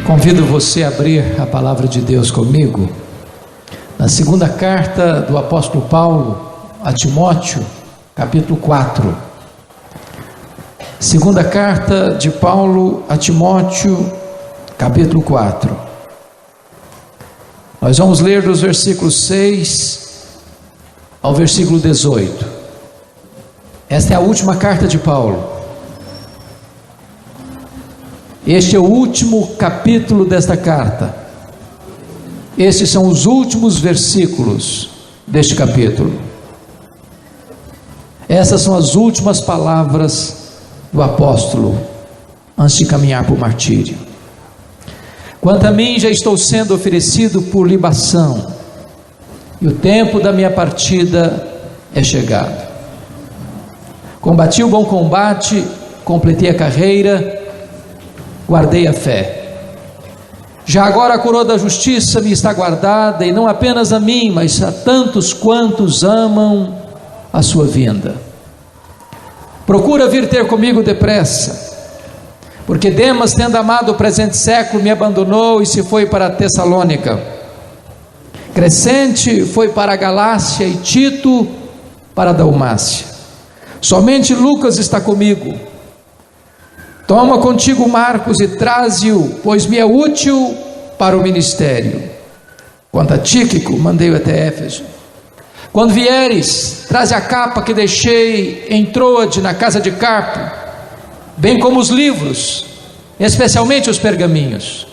Convido você a abrir a palavra de Deus comigo, na segunda carta do apóstolo Paulo a Timóteo, capítulo 4. Segunda carta de Paulo a Timóteo, capítulo 4. Nós vamos ler dos versículos 6 ao versículo 18. Esta é a última carta de Paulo. Este é o último capítulo desta carta. Estes são os últimos versículos deste capítulo. Essas são as últimas palavras do apóstolo antes de caminhar para o martírio. Quanto a mim, já estou sendo oferecido por libação, e o tempo da minha partida é chegado. Combati o bom combate, completei a carreira, guardei a fé. Já agora a coroa da justiça me está guardada, e não apenas a mim, mas a tantos quantos amam a sua vinda. Procura vir ter comigo depressa, porque Demas, tendo amado o presente século, me abandonou e se foi para Tessalônica. Crescente foi para a Galácia e Tito para a Dalmácia. Somente Lucas está comigo. Toma contigo Marcos e traze-o, pois me é útil para o ministério. Quanto a Tíquico, mandei-o até Éfeso. Quando vieres, traze a capa que deixei em Troade, na casa de Carpo, bem como os livros, especialmente os pergaminhos.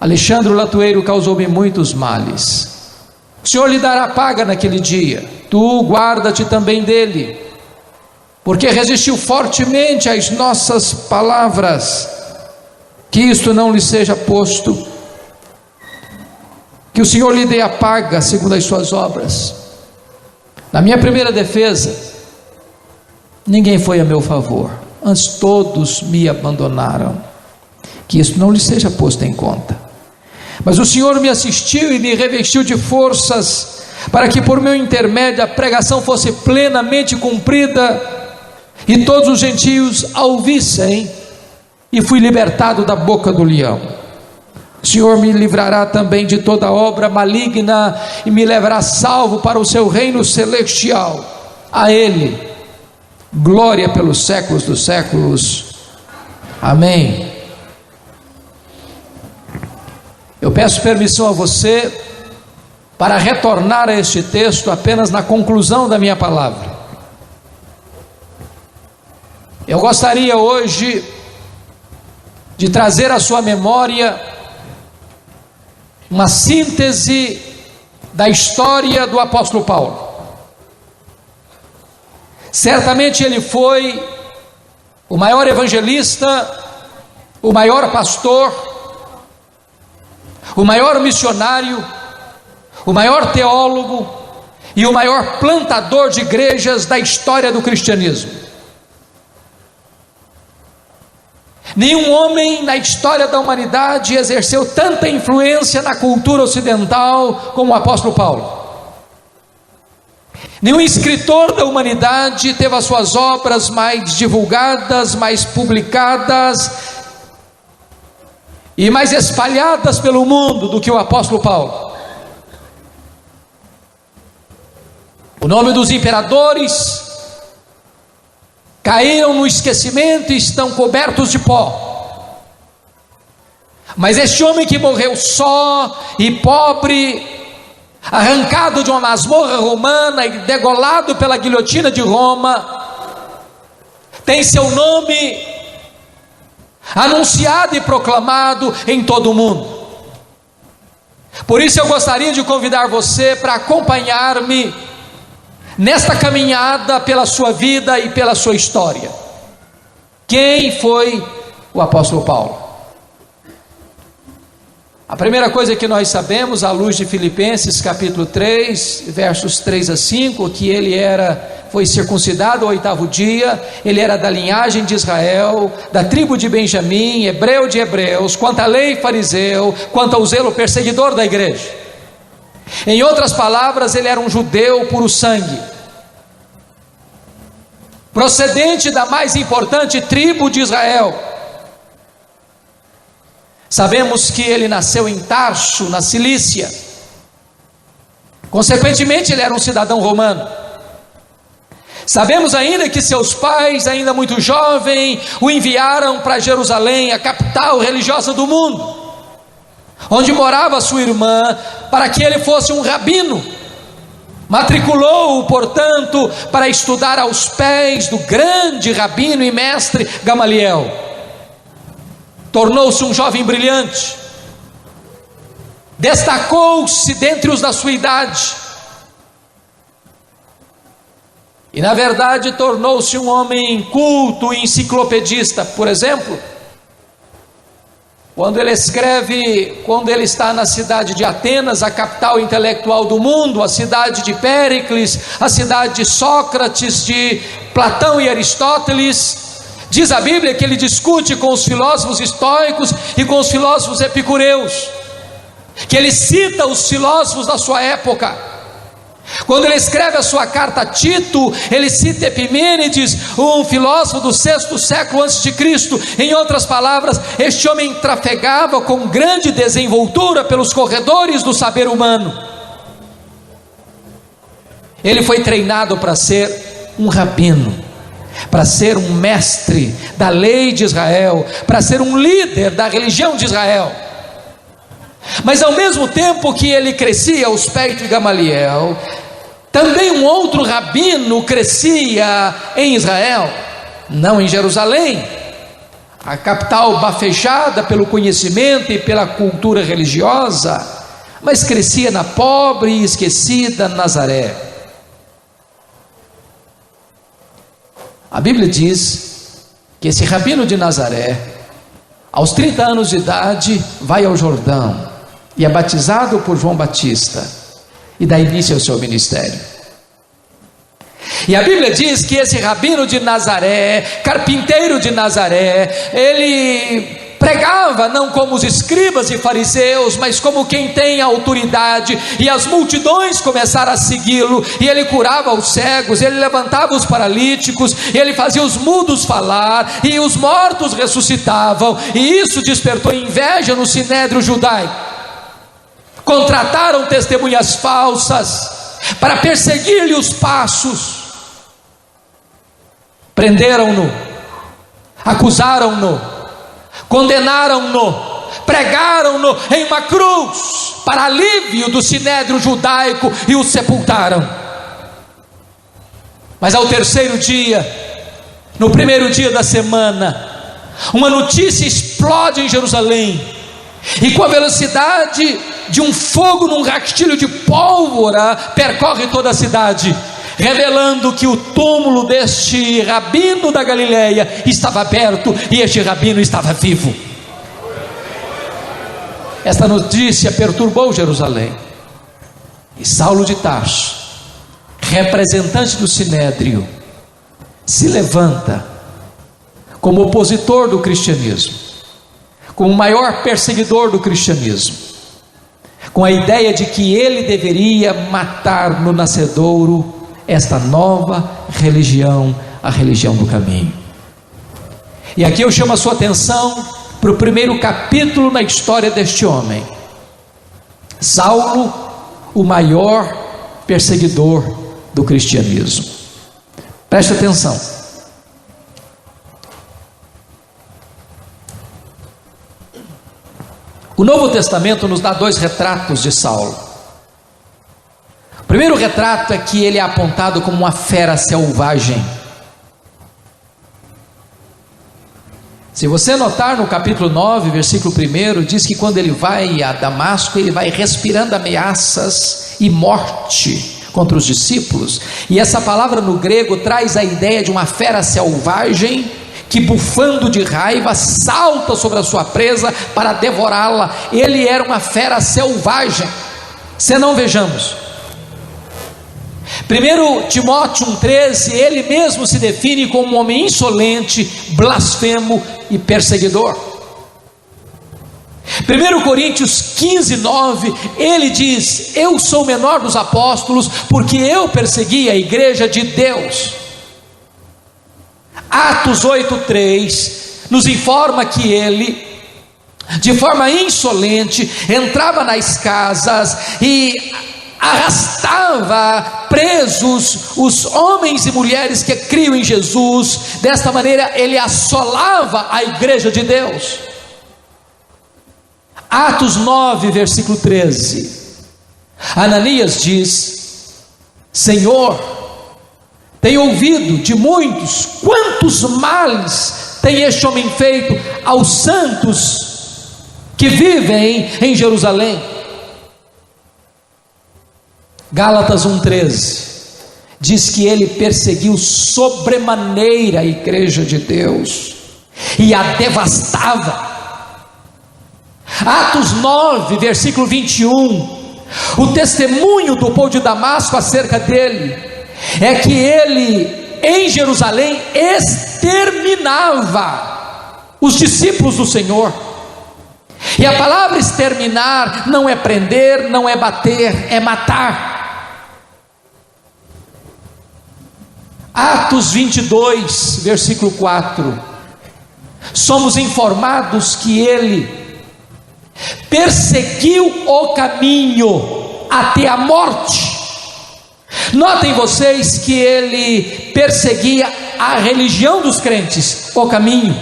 Alexandre o latoeiro causou-me muitos males. O Senhor lhe dará paga naquele dia. Tu guarda-te também dele, porque resistiu fortemente às nossas palavras. Que isto não lhe seja posto. Que o Senhor lhe dê a paga segundo as suas obras. Na minha primeira defesa, ninguém foi a meu favor, antes todos me abandonaram. Que isso não lhe seja posto em conta. Mas o Senhor me assistiu e me revestiu de forças, para que por meu intermédio a pregação fosse plenamente cumprida, e todos os gentios a ouvissem, e fui libertado da boca do leão. O Senhor me livrará também de toda obra maligna, e me levará salvo para o seu reino celestial. A Ele glória pelos séculos dos séculos. Amém. Eu peço permissão a você para retornar a este texto apenas na conclusão da minha palavra. Eu gostaria hoje de trazer à sua memória uma síntese da história do apóstolo Paulo. Certamente ele foi o maior evangelista, o maior pastor, o maior missionário, o maior teólogo e o maior plantador de igrejas da história do cristianismo. Nenhum homem na história da humanidade exerceu tanta influência na cultura ocidental como o apóstolo Paulo. Nenhum escritor da humanidade teve as suas obras mais divulgadas, mais publicadas e mais espalhadas pelo mundo do que o apóstolo Paulo. O nome dos imperadores caíram no esquecimento e estão cobertos de pó. Mas este homem que morreu só e pobre, arrancado de uma masmorra romana e degolado pela guilhotina de Roma, tem seu nome anunciado e proclamado em todo o mundo. Por isso eu gostaria de convidar você para acompanhar-me nesta caminhada pela sua vida e pela sua história. Quem foi o apóstolo Paulo? A primeira coisa que nós sabemos, à luz de Filipenses capítulo 3, versos 3 a 5, que ele foi circuncidado ao 8º dia, ele era da linhagem de Israel, da tribo de Benjamim, hebreu de hebreus, quanto à lei fariseu, quanto ao zelo perseguidor da igreja. Em outras palavras, ele era um judeu puro sangue, procedente da mais importante tribo de Israel. Sabemos que ele nasceu em Tarso, na Cilícia. Consequentemente, ele era um cidadão romano. Sabemos ainda que seus pais, ainda muito jovem, o enviaram para Jerusalém, a capital religiosa do mundo, onde morava sua irmã, para que ele fosse um rabino. Matriculou-o, portanto, para estudar aos pés do grande rabino e mestre Gamaliel. Tornou-se um jovem brilhante, destacou-se dentre os da sua idade, e na verdade tornou-se um homem culto e enciclopedista. Por exemplo, quando ele escreve, quando ele está na cidade de Atenas, a capital intelectual do mundo, a cidade de Péricles, a cidade de Sócrates, de Platão e Aristóteles, diz a Bíblia que ele discute com os filósofos estoicos e com os filósofos epicureus, que ele cita os filósofos da sua época. Quando ele escreve a sua carta a Tito, ele cita Epimênides, um filósofo do 6º século a.C. Em outras palavras, este homem trafegava com grande desenvoltura pelos corredores do saber humano. Ele foi treinado para ser um rabino, para ser um mestre da lei de Israel, para ser um líder da religião de Israel. Mas ao mesmo tempo que ele crescia aos pés de Gamaliel, também um outro rabino crescia em Israel, não em Jerusalém, a capital bafejada pelo conhecimento e pela cultura religiosa, mas crescia na pobre e esquecida Nazaré. A Bíblia diz que esse rabino de Nazaré, aos 30 anos de idade, vai ao Jordão e é batizado por João Batista e dá início ao seu ministério. E a Bíblia diz que esse rabino de Nazaré, carpinteiro de Nazaré, ele pregava não como os escribas e fariseus, mas como quem tem autoridade, e as multidões começaram a segui-lo, e ele curava os cegos, ele levantava os paralíticos, ele fazia os mudos falar, e os mortos ressuscitavam, e isso despertou inveja no sinédrio judaico. Contrataram testemunhas falsas para perseguir-lhe os passos, prenderam-no, acusaram-no, condenaram-no, pregaram-no em uma cruz para alívio do sinédrio judaico e o sepultaram. Mas ao terceiro dia, no primeiro dia da semana, uma notícia explode em Jerusalém, e com a velocidade de um fogo num rastilho de pólvora percorre toda a cidade, revelando que o túmulo deste rabino da Galileia estava aberto e este rabino estava vivo. Esta notícia perturbou Jerusalém, e Saulo de Tarso, representante do sinédrio, se levanta como opositor do cristianismo, como o maior perseguidor do cristianismo, com a ideia de que ele deveria matar no nascedouro esta nova religião, a religião do caminho. E aqui eu chamo a sua atenção para o primeiro capítulo na história deste homem, Saulo, o maior perseguidor do cristianismo. Preste atenção. O Novo Testamento nos dá dois retratos de Saulo. O primeiro retrato é que ele é apontado como uma fera selvagem. Se você notar no capítulo 9, versículo 1, diz que quando ele vai a Damasco, ele vai respirando ameaças e morte contra os discípulos. E essa palavra no grego traz a ideia de uma fera selvagem que, bufando de raiva, salta sobre a sua presa para devorá-la. Ele era uma fera selvagem. Se não, vejamos 1 Timóteo 1,13, ele mesmo se define como um homem insolente, blasfemo e perseguidor. 1 Coríntios 15,9, ele diz: eu sou o menor dos apóstolos, porque eu persegui a igreja de Deus. Atos 8,3 nos informa que ele de forma insolente, entrava nas casas e arrastava presos os homens e mulheres que criam em Jesus. Desta maneira ele assolava a igreja de Deus. Atos 9, versículo 13. Ananias diz: Senhor, tenho ouvido de muitos quantos males tem este homem feito aos santos que vivem em Jerusalém. Gálatas 1,13 diz que ele perseguiu sobremaneira a igreja de Deus e a devastava. Atos 9, versículo 21, o testemunho do povo de Damasco acerca dele é que ele em Jerusalém exterminava os discípulos do Senhor. E a palavra exterminar não é prender, não é bater, é matar. Atos 22, versículo 4, somos informados que ele perseguiu o caminho até a morte. Notem vocês que ele perseguia a religião dos crentes, o caminho.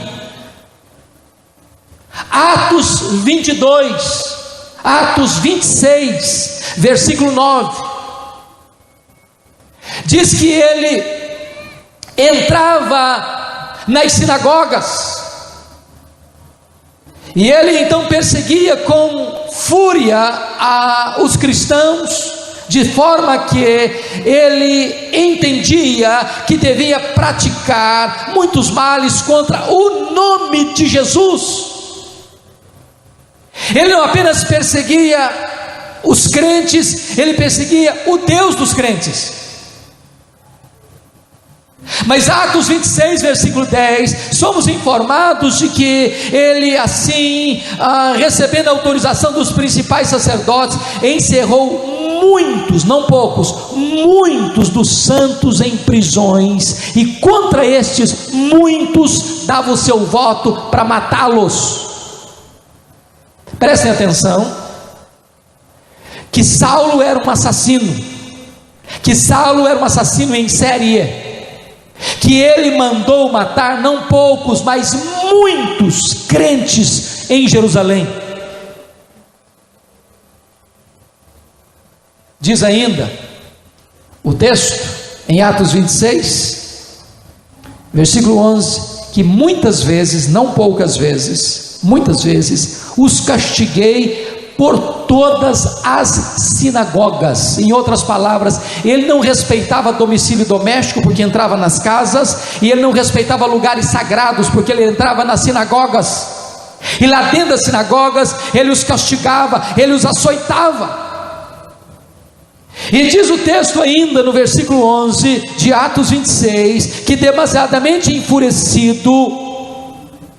Atos 22, Atos 26, versículo 9, diz que ele entrava nas sinagogas e ele então perseguia com fúria os cristãos, de forma que ele entendia que devia praticar muitos males contra o nome de Jesus. Ele não apenas perseguia os crentes, ele perseguia o Deus dos crentes. Mas Atos 26, versículo 10, somos informados de que ele assim, recebendo a autorização dos principais sacerdotes, encerrou muitos, não poucos, muitos dos santos em prisões, e contra estes muitos dava o seu voto para matá-los. Prestem atenção, que Saulo era um assassino, que Saulo era um assassino em série, que ele mandou matar não poucos, mas muitos crentes em Jerusalém. Diz ainda o texto em Atos 26, versículo 11, que muitas vezes, não poucas vezes, muitas vezes os castiguei por todas as sinagogas. Em outras palavras, ele não respeitava domicílio doméstico, porque entrava nas casas, e ele não respeitava lugares sagrados, porque ele entrava nas sinagogas, e lá dentro das sinagogas ele os castigava, ele os açoitava. E diz o texto ainda no versículo 11 de Atos 26, que demasiadamente enfurecido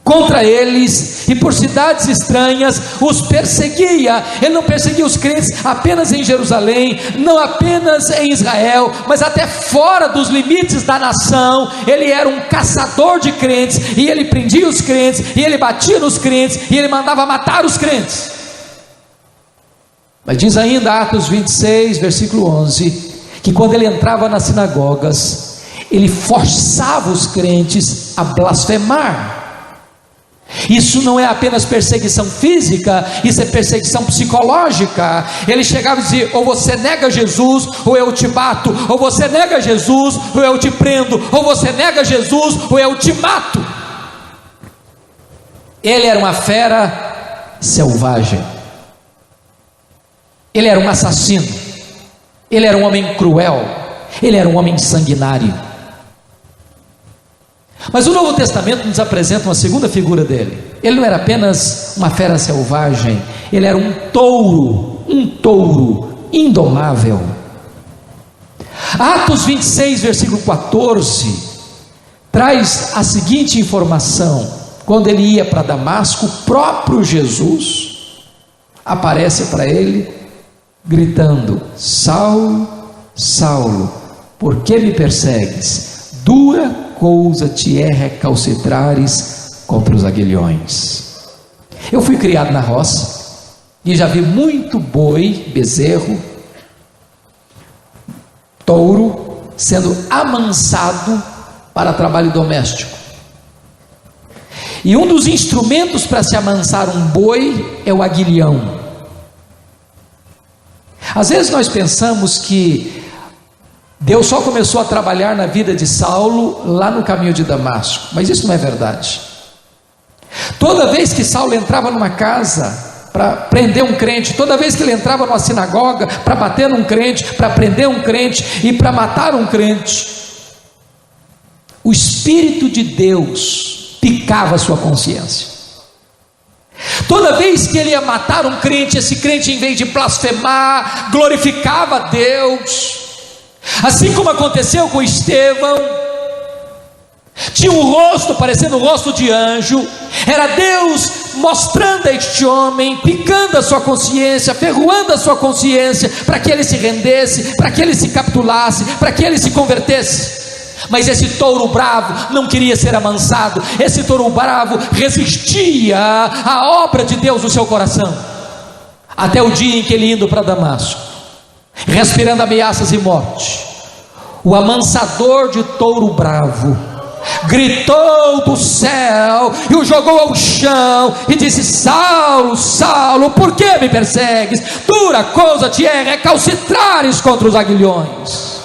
contra eles e por cidades estranhas os perseguia. Ele não perseguia os crentes apenas em Jerusalém, não apenas em Israel, mas até fora dos limites da nação. Ele era um caçador de crentes, e ele prendia os crentes, e ele batia nos crentes, e ele mandava matar os crentes. Mas diz ainda Atos 26, versículo 11, que quando ele entrava nas sinagogas, ele forçava os crentes a blasfemar. Isso não é apenas perseguição física, isso é perseguição psicológica. Ele chegava e dizia: ou você nega Jesus, ou eu te bato; ou você nega Jesus, ou eu te prendo; ou você nega Jesus, ou eu te mato. Ele era uma fera selvagem, ele era um assassino, ele era um homem cruel, ele era um homem sanguinário. Mas o Novo Testamento nos apresenta uma segunda figura dele. Ele não era apenas uma fera selvagem, ele era um touro indomável. Atos 26, versículo 14, traz a seguinte informação: quando ele ia para Damasco, o próprio Jesus aparece para ele, gritando: Saulo, Saulo, por que me persegues? Dura coisa te é recalcitrares contra os aguilhões. Eu fui criado na roça e já vi muito boi, bezerro, touro sendo amansado para trabalho doméstico. E um dos instrumentos para se amansar um boi é o aguilhão. Às vezes nós pensamos que Deus só começou a trabalhar na vida de Saulo lá no caminho de Damasco, mas isso não é verdade. Toda vez que Saulo entrava numa casa para prender um crente, toda vez que ele entrava numa sinagoga para bater num crente, para prender um crente e para matar um crente, o Espírito de Deus picava a sua consciência. Toda vez que ele ia matar um crente, esse crente, em vez de blasfemar, glorificava a Deus, assim como aconteceu com Estevão. Tinha um rosto parecendo o rosto de anjo, era Deus mostrando a este homem, picando a sua consciência, ferroando a sua consciência, para que ele se rendesse, para que ele se capitulasse, para que ele se convertesse. Mas esse touro bravo não queria ser amansado, esse touro bravo resistia à obra de Deus no seu coração, até o dia em que ele, indo para Damasco, respirando ameaças e morte, o amansador de touro bravo gritou do céu e o jogou ao chão e disse: Saulo, Saulo, por que me persegues? Dura coisa te é recalcitrares contra os aguilhões.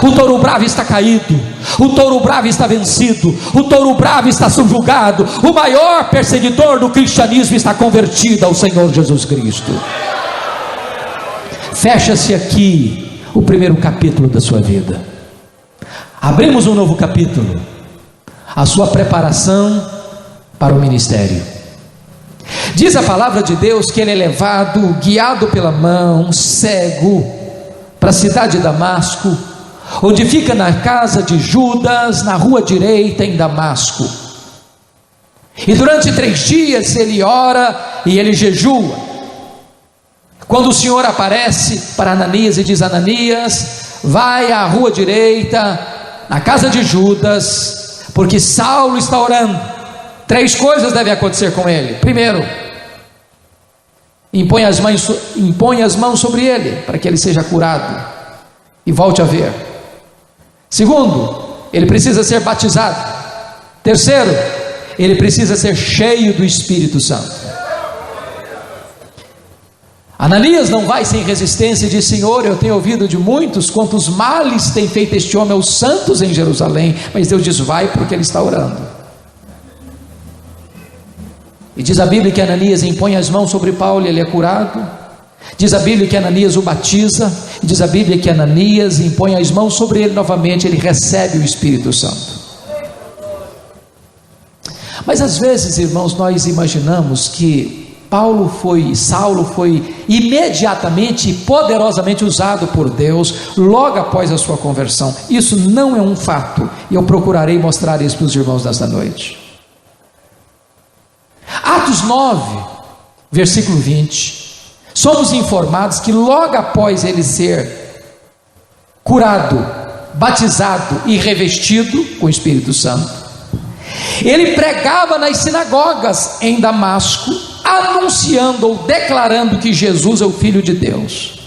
O touro bravo está caído, o touro bravo está vencido, o touro bravo está subjugado, o maior perseguidor do cristianismo está convertido ao Senhor Jesus Cristo. Fecha-se aqui o primeiro capítulo da sua vida. Abrimos um novo capítulo, a sua preparação para o ministério. Diz a palavra de Deus que ele é levado, guiado pela mão, cego, para a cidade de Damasco, onde fica na casa de Judas, na rua direita em Damasco. E durante 3 dias ele ora e ele jejua. Quando o Senhor aparece para Ananias e diz: Ananias, vai à rua direita, na casa de Judas, porque Saulo está orando. 3 coisas devem acontecer com ele. Primeiro, impõe as mãos sobre ele, para que ele seja curado e volte a ver. Segundo, ele precisa ser batizado. Terceiro, ele precisa ser cheio do Espírito Santo. Ananias não vai sem resistência e diz: Senhor, eu tenho ouvido de muitos quantos males tem feito este homem aos santos em Jerusalém. Mas Deus diz: vai, porque ele está orando. E diz a Bíblia que Ananias impõe as mãos sobre Paulo e ele é curado. Diz a Bíblia que Ananias o batiza, e diz a Bíblia que Ananias impõe as mãos sobre ele novamente, ele recebe o Espírito Santo. Mas às vezes, irmãos, nós imaginamos que Saulo foi imediatamente e poderosamente usado por Deus logo após a sua conversão. Isso não é um fato, e eu procurarei mostrar isso para os irmãos nesta noite. Atos 9, versículo 20. Somos informados que logo após ele ser curado, batizado e revestido com o Espírito Santo, ele pregava nas sinagogas em Damasco, anunciando ou declarando que Jesus é o Filho de Deus.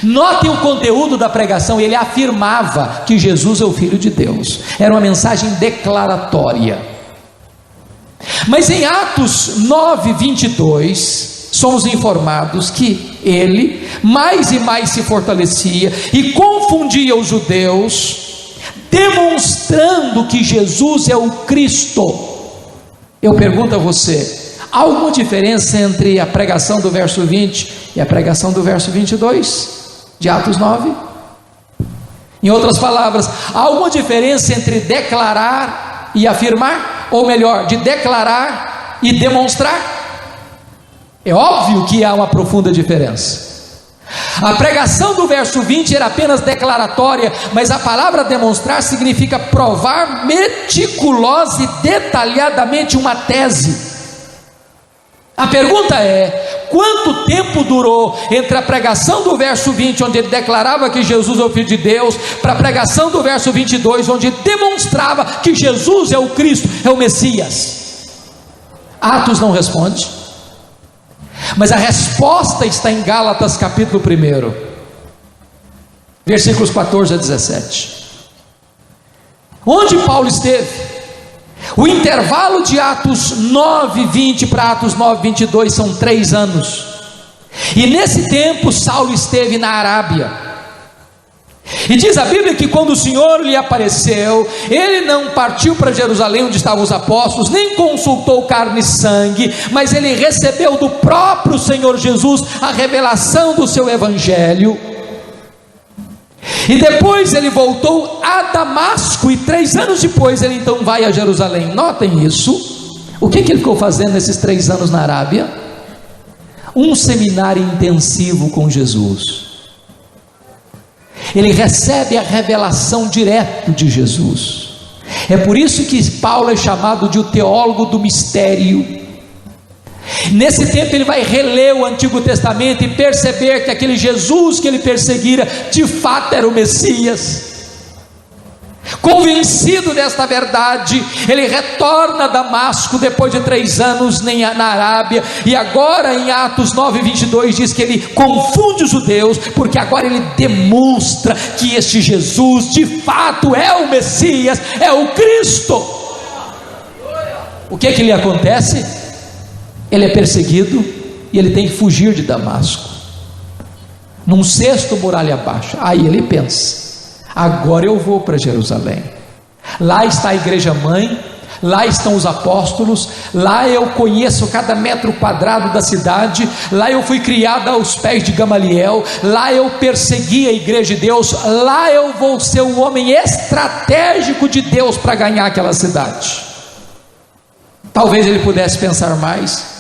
Notem o conteúdo da pregação, ele afirmava que Jesus é o Filho de Deus, era uma mensagem declaratória. Mas em Atos 9, 22, somos informados que ele mais e mais se fortalecia e confundia os judeus, demonstrando que Jesus é o Cristo. Eu pergunto a você: há alguma diferença entre a pregação do verso 20 e a pregação do verso 22 de Atos 9? Em outras palavras, há alguma diferença entre declarar e afirmar? Ou melhor, de declarar e demonstrar? É óbvio que há uma profunda diferença. A pregação do verso 20 era apenas declaratória, mas a palavra demonstrar significa provar meticulosa e detalhadamente uma tese. A pergunta é: quanto tempo durou entre a pregação do verso 20, onde ele declarava que Jesus é o Filho de Deus, para a pregação do verso 22, onde demonstrava que Jesus é o Cristo, é o Messias? Atos não responde, Mas a resposta está em Gálatas capítulo 1, versículos 14 a 17. Onde Paulo esteve? O intervalo de Atos 9:20 para Atos 9:22 são 3 anos. E nesse tempo Saulo esteve na Arábia. E diz a Bíblia que quando o Senhor lhe apareceu, ele não partiu para Jerusalém onde estavam os apóstolos, nem consultou carne e sangue, mas ele recebeu do próprio Senhor Jesus a revelação do seu evangelho. E depois ele voltou a Damasco, e 3 anos depois ele então vai a Jerusalém. Notem isso. O que ele ficou fazendo nesses 3 anos na Arábia? Um seminário intensivo com Jesus. Ele recebe a revelação direto de Jesus. É por isso que Paulo é chamado de o teólogo do mistério. Nesse tempo ele vai reler o Antigo Testamento e perceber que aquele Jesus que ele perseguira de fato era o Messias. Convencido desta verdade, ele retorna a Damasco depois de 3 anos na Arábia, e agora em Atos 9:22 diz que ele confunde os judeus, porque agora ele demonstra que este Jesus de fato é o Messias, é o Cristo. O que lhe acontece? Ele é perseguido e ele tem que fugir de Damasco, num cesto muralha abaixo. Aí ele pensa: agora eu vou para Jerusalém, lá está a igreja mãe, lá estão os apóstolos, lá eu conheço cada metro quadrado da cidade, lá eu fui criado aos pés de Gamaliel, lá eu persegui a igreja de Deus, lá eu vou ser o homem estratégico de Deus para ganhar aquela cidade. Talvez ele pudesse pensar mais: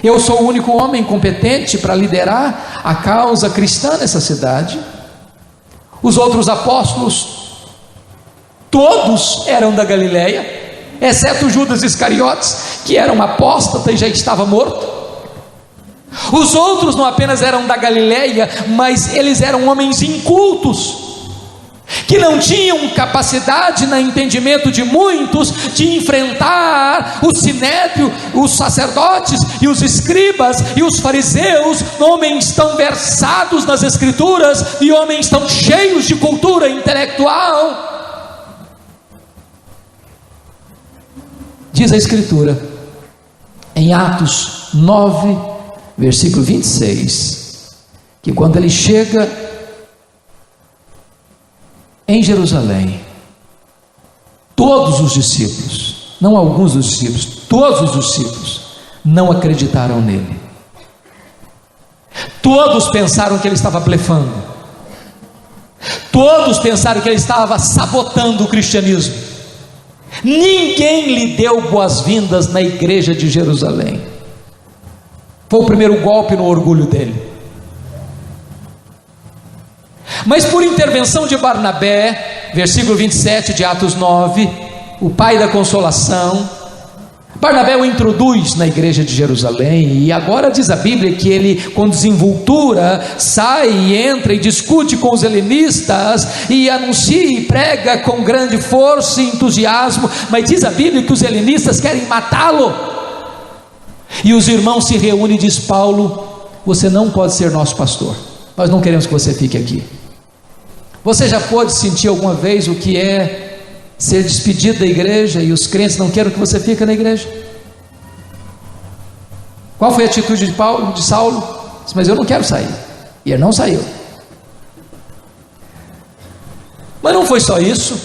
eu sou o único homem competente para liderar a causa cristã nessa cidade. Os outros apóstolos, todos eram da Galileia, exceto Judas Iscariotes, que era um apóstata e já estava morto. Os outros não apenas eram da Galileia, mas eles eram homens incultos, que não tinham capacidade, no entendimento de muitos, de enfrentar o sinédrio, os sacerdotes e os escribas e os fariseus, homens tão versados nas escrituras e homens tão cheios de cultura intelectual. Diz a escritura em Atos 9, versículo 26, que quando ele chega em Jerusalém, todos os discípulos, não alguns dos discípulos, todos os discípulos não acreditaram nele. Todos pensaram que ele estava blefando, todos pensaram que ele estava sabotando o cristianismo. Ninguém lhe deu boas-vindas na igreja de Jerusalém. Foi o primeiro golpe no orgulho dele. Mas por intervenção de Barnabé, versículo 27 de Atos 9, o pai da consolação, Barnabé o introduz na igreja de Jerusalém, e agora diz a Bíblia que ele, com desenvoltura, sai e entra e discute com os helenistas, e anuncia e prega com grande força e entusiasmo, mas diz a Bíblia que os helenistas querem matá-lo, e os irmãos se reúnem e diz: Paulo, você não pode ser nosso pastor, nós não queremos que você fique aqui. Você já pôde sentir alguma vez o que é ser despedido da igreja e os crentes não querem que você fique na igreja? Qual foi a atitude de Saulo? Disse: mas eu não quero sair. E ele não saiu. Mas não foi só isso.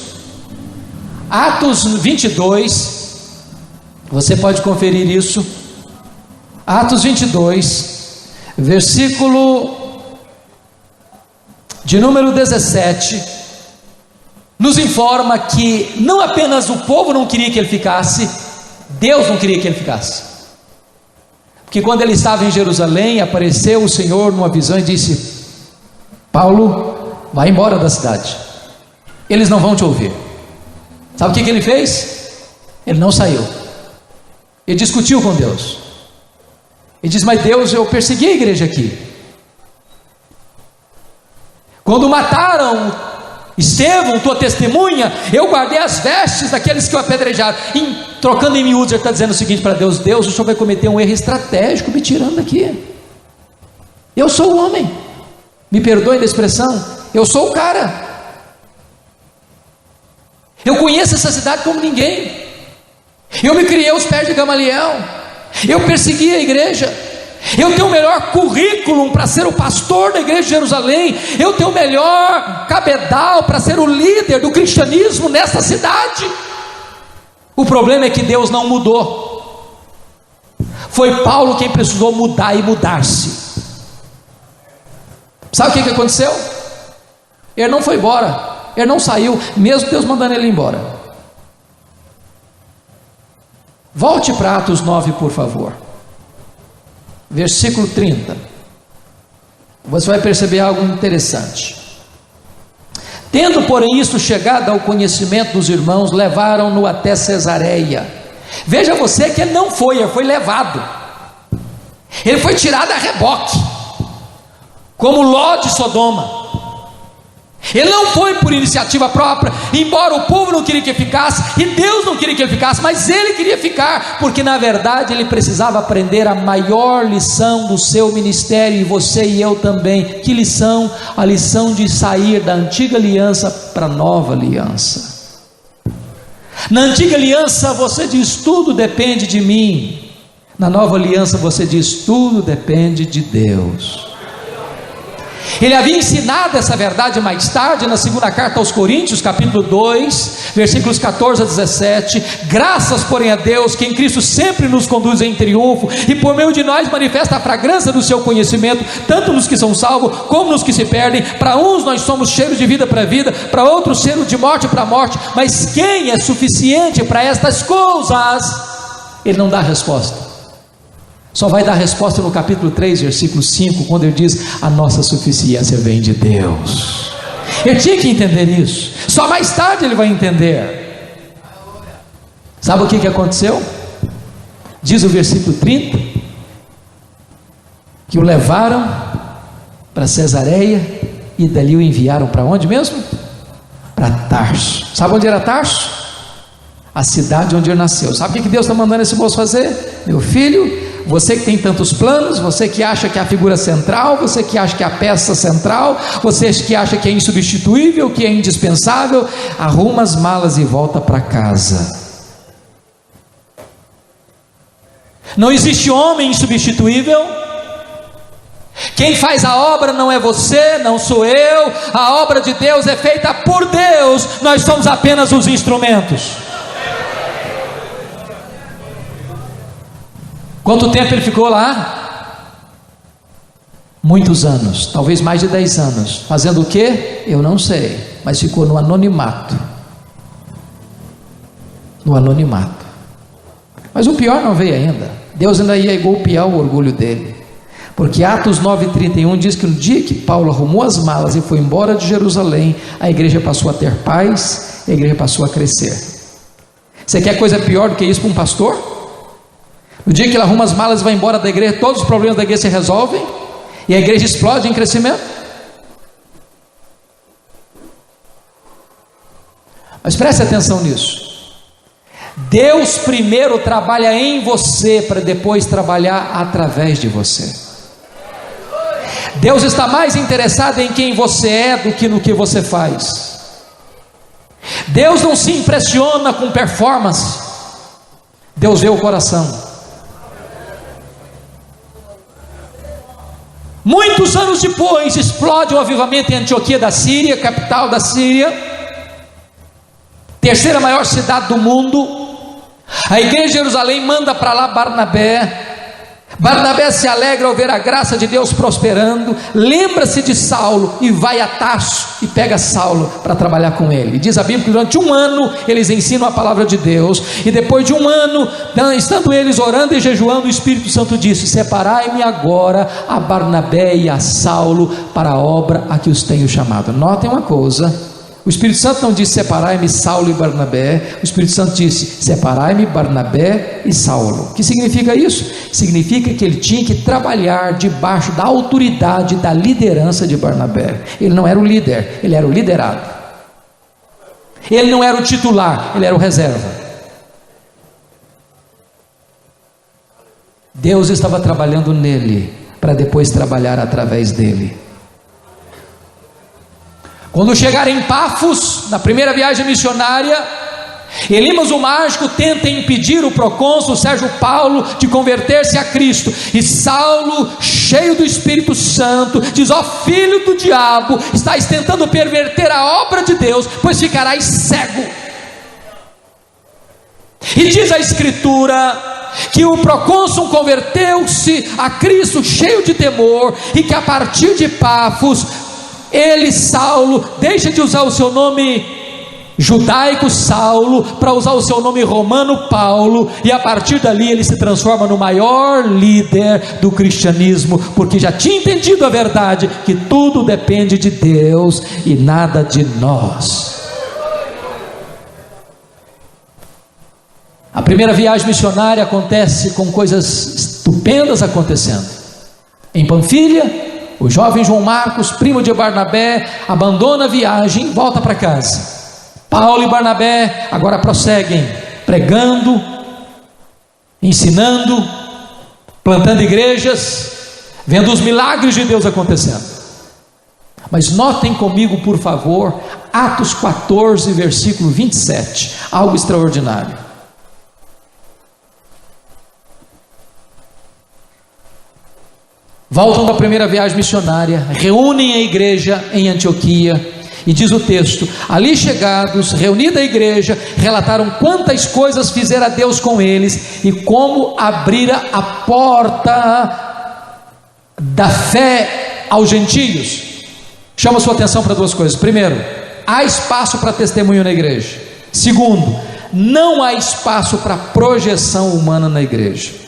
Atos 22, você pode conferir isso. Atos 22, versículo de número 17, nos informa que não apenas o povo não queria que ele ficasse, Deus não queria que ele ficasse. Porque quando ele estava em Jerusalém, apareceu o Senhor numa visão e disse: Paulo, vai embora da cidade, eles não vão te ouvir. Sabe o que ele fez? Ele não saiu, ele discutiu com Deus. Ele diz: mas Deus, eu persegui a igreja aqui. Quando mataram Estevão, tua testemunha, eu guardei as vestes daqueles que o apedrejaram. Em Trocando em miúdos, ele está dizendo o seguinte para Deus: Deus, o Senhor vai cometer um erro estratégico me tirando daqui. Eu sou o homem, me perdoe da expressão, eu sou o cara. Eu conheço essa cidade como ninguém. Eu me criei aos pés de Gamaliel. Eu persegui a igreja. Eu tenho o melhor currículo para ser o pastor da igreja de Jerusalém. Eu tenho o melhor cabedal para ser o líder do cristianismo nesta cidade. O problema é que Deus não mudou. Foi Paulo quem precisou mudar e mudar-se. Sabe o que aconteceu? Ele não foi embora. Ele não saiu, mesmo Deus mandando ele embora. Volte para Atos 9, por favor. Versículo 30. Você vai perceber algo interessante. Tendo, porém, isto chegado ao conhecimento dos irmãos, levaram-no até Cesareia. Veja você que ele não foi, ele foi levado. Ele foi tirado a reboque, como Ló de Sodoma. Ele não foi por iniciativa própria, embora o povo não queria que ele ficasse, e Deus não queria que ele ficasse, mas ele queria ficar, porque na verdade ele precisava aprender a maior lição do seu ministério, e você e eu também. Que lição? A lição de sair da antiga aliança para a nova aliança. Na antiga aliança você diz: tudo depende de mim. Na nova aliança você diz: tudo depende de Deus. Ele havia ensinado essa verdade mais tarde na segunda carta aos Coríntios, capítulo 2, versículos 14 a 17. Graças, porém, a Deus, que em Cristo sempre nos conduz em triunfo, e por meio de nós manifesta a fragrância do seu conhecimento, tanto nos que são salvos, como nos que se perdem. Para uns nós somos cheiros de vida para vida, para outros cheiro de morte para morte. Mas quem é suficiente para estas coisas? Ele não dá resposta. Só vai dar resposta no capítulo 3, versículo 5, quando ele diz: a nossa suficiência vem de Deus. Ele tinha que entender isso. Só mais tarde ele vai entender. Sabe o que aconteceu? Diz o versículo 30, que o levaram para Cesareia, e dali o enviaram para onde mesmo? Para Tarso. Sabe onde era Tarso? A cidade onde ele nasceu. Sabe o que Deus está mandando esse moço fazer? Meu filho, você que tem tantos planos, você que acha que é a figura central, você que acha que é a peça central, você que acha que é insubstituível, que é indispensável, arruma as malas e volta para casa. Não existe homem insubstituível. Quem faz a obra não é você, não sou eu. A obra de Deus é feita por Deus, nós somos apenas os instrumentos. Quanto tempo ele ficou lá? Muitos anos, talvez mais de 10 anos. Fazendo o quê? Eu não sei, mas ficou no anonimato. No anonimato. Mas o pior não veio ainda. Deus ainda ia golpear o orgulho dele. Porque Atos 9,31 diz que no dia que Paulo arrumou as malas e foi embora de Jerusalém, a igreja passou a ter paz, a igreja passou a crescer. Você quer coisa pior do que isso para um pastor? No dia que ele arruma as malas e vai embora da igreja, todos os problemas da igreja se resolvem, e a igreja explode em crescimento. Mas preste atenção nisso. Deus primeiro trabalha em você, para depois trabalhar através de você. Deus está mais interessado em quem você é do que no que você faz. Deus não se impressiona com performance. Deus vê o coração. Muitos anos depois, explode o avivamento em Antioquia da Síria, capital da Síria, terceira maior cidade do mundo. A igreja de Jerusalém manda para lá Barnabé. Barnabé se alegra ao ver a graça de Deus prosperando, lembra-se de Saulo e vai a Tarso e pega Saulo para trabalhar com ele. Diz a Bíblia que durante um ano eles ensinam a palavra de Deus, e depois de um ano, estando eles orando e jejuando, o Espírito Santo disse: separai-me agora a Barnabé e a Saulo para a obra a que os tenho chamado. Notem uma coisa: o Espírito Santo não disse separai-me Saulo e Barnabé. O Espírito Santo disse separai-me Barnabé e Saulo. O que significa isso? Significa que ele tinha que trabalhar debaixo da autoridade, da liderança de Barnabé. Ele não era o líder, ele era o liderado. Ele não era o titular, ele era o reserva. Deus estava trabalhando nele, para depois trabalhar através dele. Quando chegaram em Pafos, na primeira viagem missionária, Elimas o mágico tenta impedir o procônsul Sérgio Paulo de converter-se a Cristo, e Saulo, cheio do Espírito Santo, diz: ó filho do diabo, estás tentando perverter a obra de Deus, pois ficarás cego. E diz a Escritura que o procônsul converteu-se a Cristo cheio de temor, e que a partir de Pafos, ele, Saulo, deixa de usar o seu nome judaico Saulo para usar o seu nome romano Paulo, e a partir dali ele se transforma no maior líder do cristianismo, porque já tinha entendido a verdade, que tudo depende de Deus e nada de nós. A primeira viagem missionária acontece com coisas estupendas acontecendo. Em Panfilha, o jovem João Marcos, primo de Barnabé, abandona a viagem e volta para casa. Paulo e Barnabé agora prosseguem, pregando, ensinando, plantando igrejas, vendo os milagres de Deus acontecendo. Mas notem comigo, por favor, Atos 14, versículo 27, algo extraordinário. Voltam da primeira viagem missionária, reúnem a igreja em Antioquia, e diz o texto: ali chegados, reunida a igreja, relataram quantas coisas fizera Deus com eles, e como abrira a porta da fé aos gentios. Chama sua atenção para duas coisas. Primeiro, há espaço para testemunho na igreja. Segundo, não há espaço para projeção humana na igreja.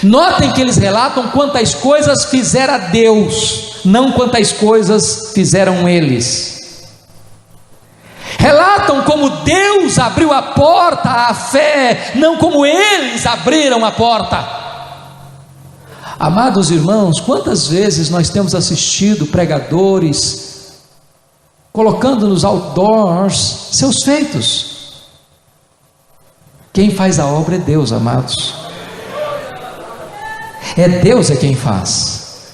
Notem que eles relatam quantas coisas fizera Deus, não quantas coisas fizeram eles. Relatam como Deus abriu a porta à fé, não como eles abriram a porta. Amados irmãos, quantas vezes nós temos assistido pregadores colocando nos outdoors seus feitos? Quem faz a obra é Deus, amados. É Deus quem faz,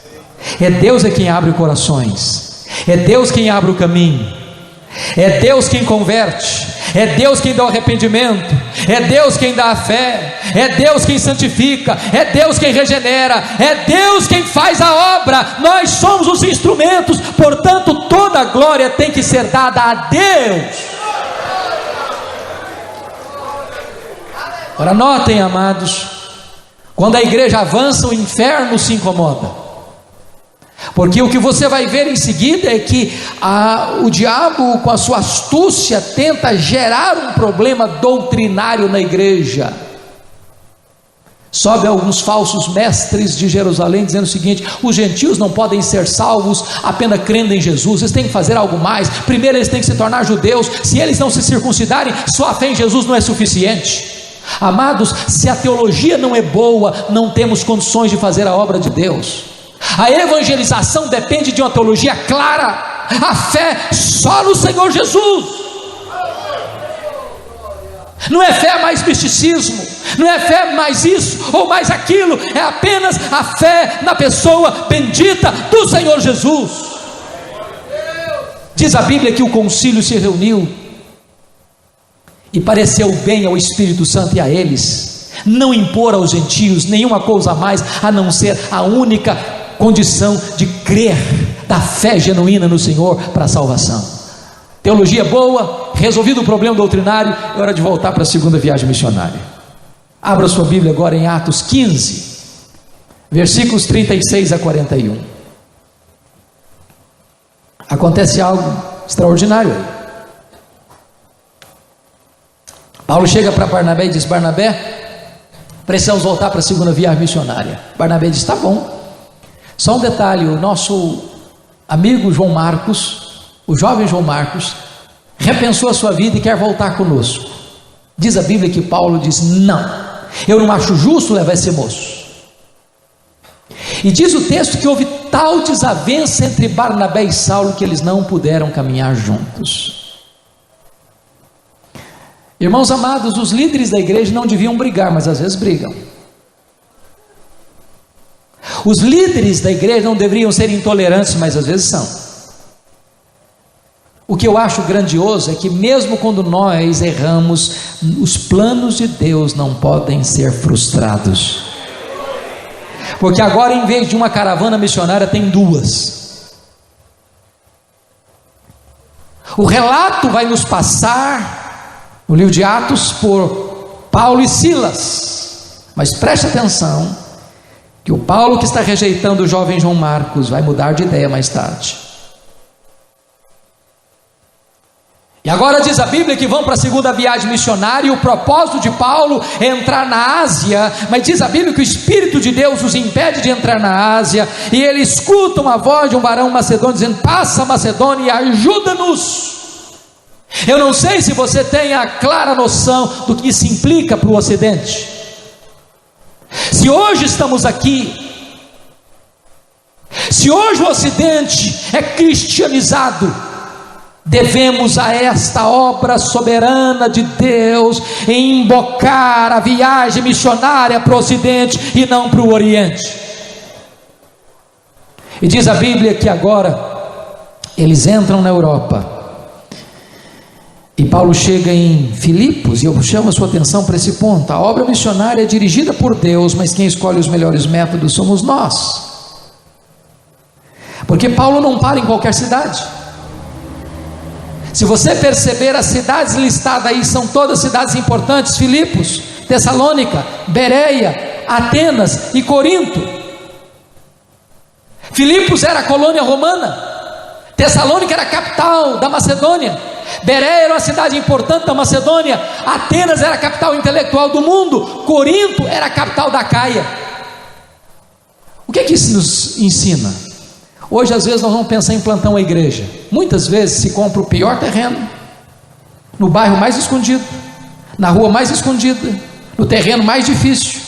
é Deus quem abre corações, é Deus quem abre o caminho, é Deus quem converte, é Deus quem dá o arrependimento, é Deus quem dá a fé, é Deus quem santifica, é Deus quem regenera, é Deus quem faz a obra. Nós somos os instrumentos, portanto toda a glória tem que ser dada a Deus. Agora notem, amados, quando a igreja avança, o inferno se incomoda, porque o que você vai ver em seguida é que o diabo, com a sua astúcia, tenta gerar um problema doutrinário na igreja. Sobe alguns falsos mestres de Jerusalém dizendo o seguinte: os gentios não podem ser salvos apenas crendo em Jesus, eles têm que fazer algo mais. Primeiro eles têm que se tornar judeus, se eles não se circuncidarem, só a fé em Jesus não é suficiente. Amados, se a teologia não é boa, não temos condições de fazer a obra de Deus. A evangelização depende de uma teologia clara, a fé só no Senhor Jesus. Não é fé mais misticismo, não é fé mais isso ou mais aquilo, é apenas a fé na pessoa bendita do Senhor Jesus. Diz a Bíblia que o concílio se reuniu e pareceu bem ao Espírito Santo e a eles não impor aos gentios nenhuma coisa a mais, a não ser a única condição de crer, da fé genuína no Senhor para a salvação. Teologia boa, resolvido o problema doutrinário, é hora de voltar para a segunda viagem missionária. Abra sua Bíblia agora em Atos 15, versículos 36 a 41. Acontece algo extraordinário aí. Paulo chega para Barnabé e diz: Barnabé, precisamos voltar para a segunda viagem missionária. Barnabé diz: tá bom. Só um detalhe: o nosso amigo João Marcos, o jovem João Marcos, repensou a sua vida e quer voltar conosco. Diz a Bíblia que Paulo diz: não, eu não acho justo levar esse moço. E diz o texto que houve tal desavença entre Barnabé e Saulo que eles não puderam caminhar juntos. Irmãos amados, os líderes da igreja não deviam brigar, mas às vezes brigam. Os líderes da igreja não deveriam ser intolerantes, mas às vezes são. O que eu acho grandioso é que mesmo quando nós erramos, os planos de Deus não podem ser frustrados. Porque agora, em vez de uma caravana missionária, tem duas. O relato vai nos passar, no livro de Atos, por Paulo e Silas. Mas preste atenção, que o Paulo que está rejeitando o jovem João Marcos vai mudar de ideia mais tarde. E agora diz a Bíblia que vão para a segunda viagem missionária, e o propósito de Paulo é entrar na Ásia, mas diz a Bíblia que o Espírito de Deus os impede de entrar na Ásia, e ele escuta uma voz de um varão macedônio dizendo: passa a Macedônia e ajuda-nos. Eu não sei se você tem a clara noção do que isso implica para o Ocidente. Se hoje estamos aqui, se hoje o Ocidente é cristianizado, devemos a esta obra soberana de Deus embocar a viagem missionária para o Ocidente e não para o Oriente. E diz a Bíblia que agora eles entram na Europa, e Paulo chega em Filipos, e eu chamo a sua atenção para esse ponto. A obra missionária é dirigida por Deus, mas quem escolhe os melhores métodos somos nós. Porque Paulo não para em qualquer cidade. Se você perceber, as cidades listadas aí são todas cidades importantes: Filipos, Tessalônica, Bereia, Atenas e Corinto. Filipos era a colônia romana, Tessalônica era a capital da Macedônia, Bereia era uma cidade importante da Macedônia, Atenas era a capital intelectual do mundo, Corinto era a capital da Caia. O que é que isso nos ensina? Hoje às vezes nós vamos pensar em plantar uma igreja, muitas vezes se compra o pior terreno, no bairro mais escondido, na rua mais escondida, no terreno mais difícil,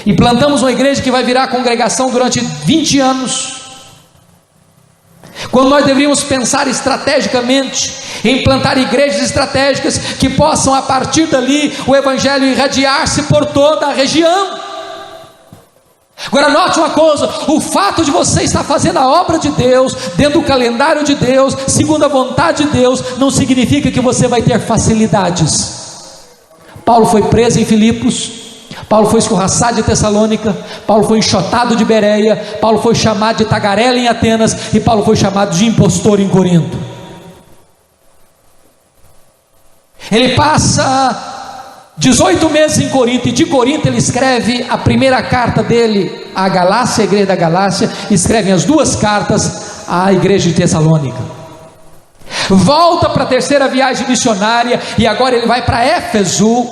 e plantamos uma igreja que vai virar congregação durante 20 anos, quando nós deveríamos pensar estrategicamente em plantar igrejas estratégicas que possam, a partir dali, o evangelho irradiar-se por toda a região. Agora note uma coisa: o fato de você estar fazendo a obra de Deus, dentro do calendário de Deus, segundo a vontade de Deus, não significa que você vai ter facilidades. Paulo foi preso em Filipos, Paulo foi escorraçado em Tessalônica, Paulo foi enxotado de Bereia, Paulo foi chamado de tagarela em Atenas, e Paulo foi chamado de impostor em Corinto. Ele passa 18 meses em Corinto, e de Corinto ele escreve a primeira carta dele à Galácia, a igreja da Galácia, escreve as duas cartas à igreja de Tessalônica. Volta para a terceira viagem missionária, e agora ele vai para Éfeso,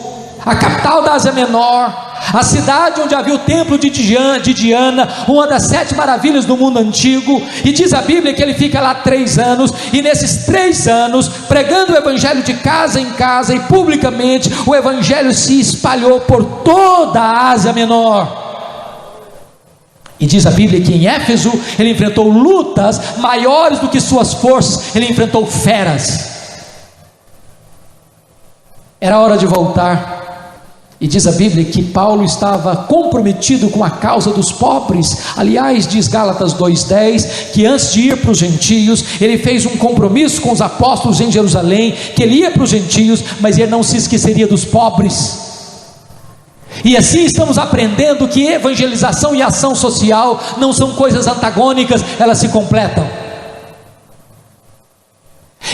a capital da Ásia Menor, a cidade onde havia o templo de Diana, uma das 7 maravilhas do mundo antigo. E diz a Bíblia que ele fica lá 3 anos, e nesses 3 anos, pregando o evangelho de casa em casa e publicamente, o evangelho se espalhou por toda a Ásia Menor. E diz a Bíblia que em Éfeso ele enfrentou lutas maiores do que suas forças, ele enfrentou feras. Era hora de voltar. E diz a Bíblia que Paulo estava comprometido com a causa dos pobres. Aliás, diz Gálatas 2,10, que antes de ir para os gentios, ele fez um compromisso com os apóstolos em Jerusalém, que ele ia para os gentios, mas ele não se esqueceria dos pobres. E assim estamos aprendendo que evangelização e ação social não são coisas antagônicas, elas se completam.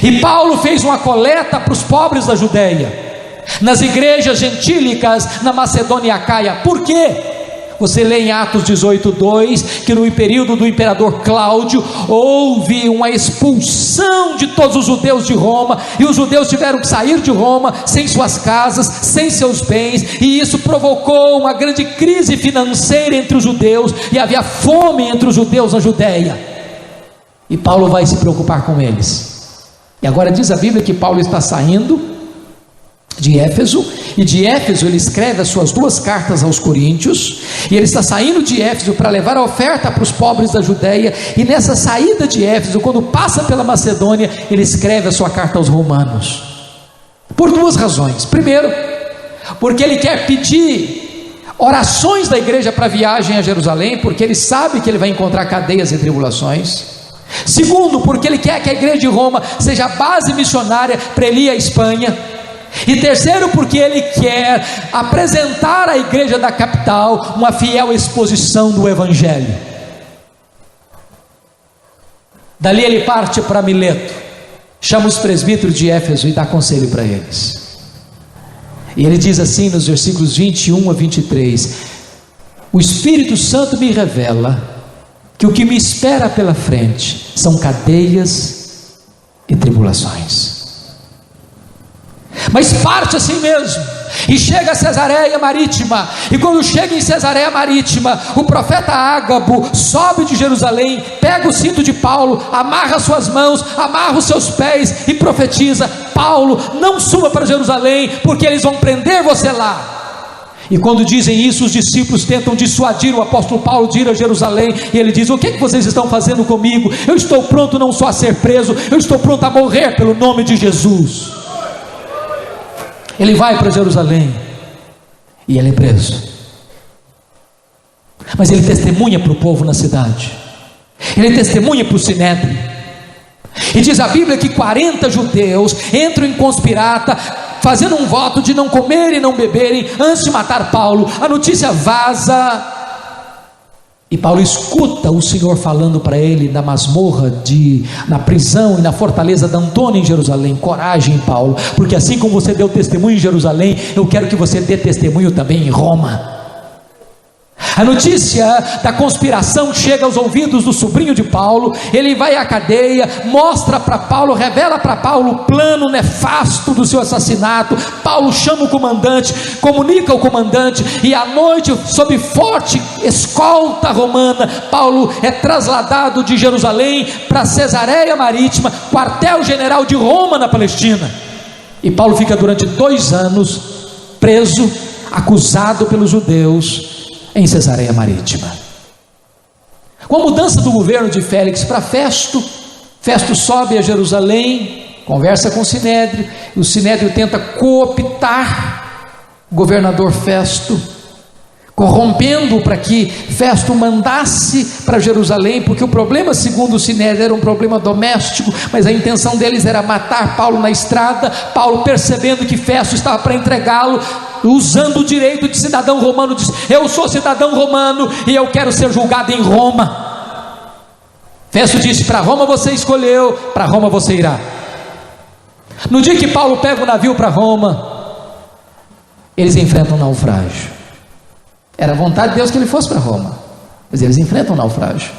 E Paulo fez uma coleta para os pobres da Judéia, nas igrejas gentílicas na Macedônia e Acaia. Por quê? Você lê em Atos 18:2 que no período do imperador Cláudio houve uma expulsão de todos os judeus de Roma, e os judeus tiveram que sair de Roma sem suas casas, sem seus bens, e isso provocou uma grande crise financeira entre os judeus, e havia fome entre os judeus na Judéia, e Paulo vai se preocupar com eles. E agora diz a Bíblia que Paulo está saindo de Éfeso, e de Éfeso ele escreve as suas 2 cartas aos Coríntios, e ele está saindo de Éfeso para levar a oferta para os pobres da Judéia, e nessa saída de Éfeso, quando passa pela Macedônia, ele escreve a sua carta aos Romanos, por 2 razões. Primeiro, porque ele quer pedir orações da igreja para a viagem a Jerusalém, porque ele sabe que ele vai encontrar cadeias e tribulações. Segundo, porque ele quer que a igreja de Roma seja a base missionária para ele ir à Espanha. E terceiro, porque ele quer apresentar à igreja da capital uma fiel exposição do Evangelho. Dali ele parte para Mileto, chama os presbíteros de Éfeso e dá conselho para eles. E ele diz assim nos versículos 21 a 23: o Espírito Santo me revela que o que me espera pela frente são cadeias e tribulações. Mas parte assim mesmo, e chega a Cesareia Marítima. E quando chega em Cesareia Marítima, o profeta Ágabo sobe de Jerusalém, pega o cinto de Paulo, amarra suas mãos, amarra os seus pés e profetiza: Paulo, não suba para Jerusalém, porque eles vão prender você lá. E quando dizem isso, os discípulos tentam dissuadir o apóstolo Paulo de ir a Jerusalém, e ele diz: o que vocês estão fazendo comigo? Eu estou pronto não só a ser preso, eu estou pronto a morrer pelo nome de Jesus. Ele vai para Jerusalém e ele é preso, mas ele testemunha para o povo na cidade, ele testemunha para o Sinédrio, e diz a Bíblia que 40 judeus entram em conspirata, fazendo um voto de não comerem e não beberem antes de matar Paulo. A notícia vaza, e Paulo escuta o Senhor falando para ele na masmorra, na prisão e na fortaleza de Antônio em Jerusalém: coragem, Paulo, porque assim como você deu testemunho em Jerusalém, eu quero que você dê testemunho também em Roma. A notícia da conspiração chega aos ouvidos do sobrinho de Paulo. Ele vai à cadeia, mostra para Paulo, revela para Paulo o plano nefasto do seu assassinato. Paulo chama o comandante, comunica ao comandante, e à noite, sob forte escolta romana, Paulo é trasladado de Jerusalém para Cesareia Marítima, quartel-general de Roma na Palestina. E Paulo fica durante 2 anos preso, acusado pelos judeus em Cesareia Marítima. Com a mudança do governo de Félix para Festo, Festo sobe a Jerusalém, conversa com o Sinédrio, e o Sinédrio tenta cooptar o governador Festo, corrompendo para que Festo mandasse para Jerusalém, porque o problema, segundo o Sinédrio, era um problema doméstico, mas a intenção deles era matar Paulo na estrada. Paulo, percebendo que Festo estava para entregá-lo, usando o direito de cidadão romano, diz: eu sou cidadão romano e eu quero ser julgado em Roma. Festo disse: para Roma você escolheu, para Roma você irá. No dia que Paulo pega o navio para Roma, eles enfrentam um naufrágio. Era a vontade de Deus que ele fosse para Roma, mas eles enfrentam um naufrágio.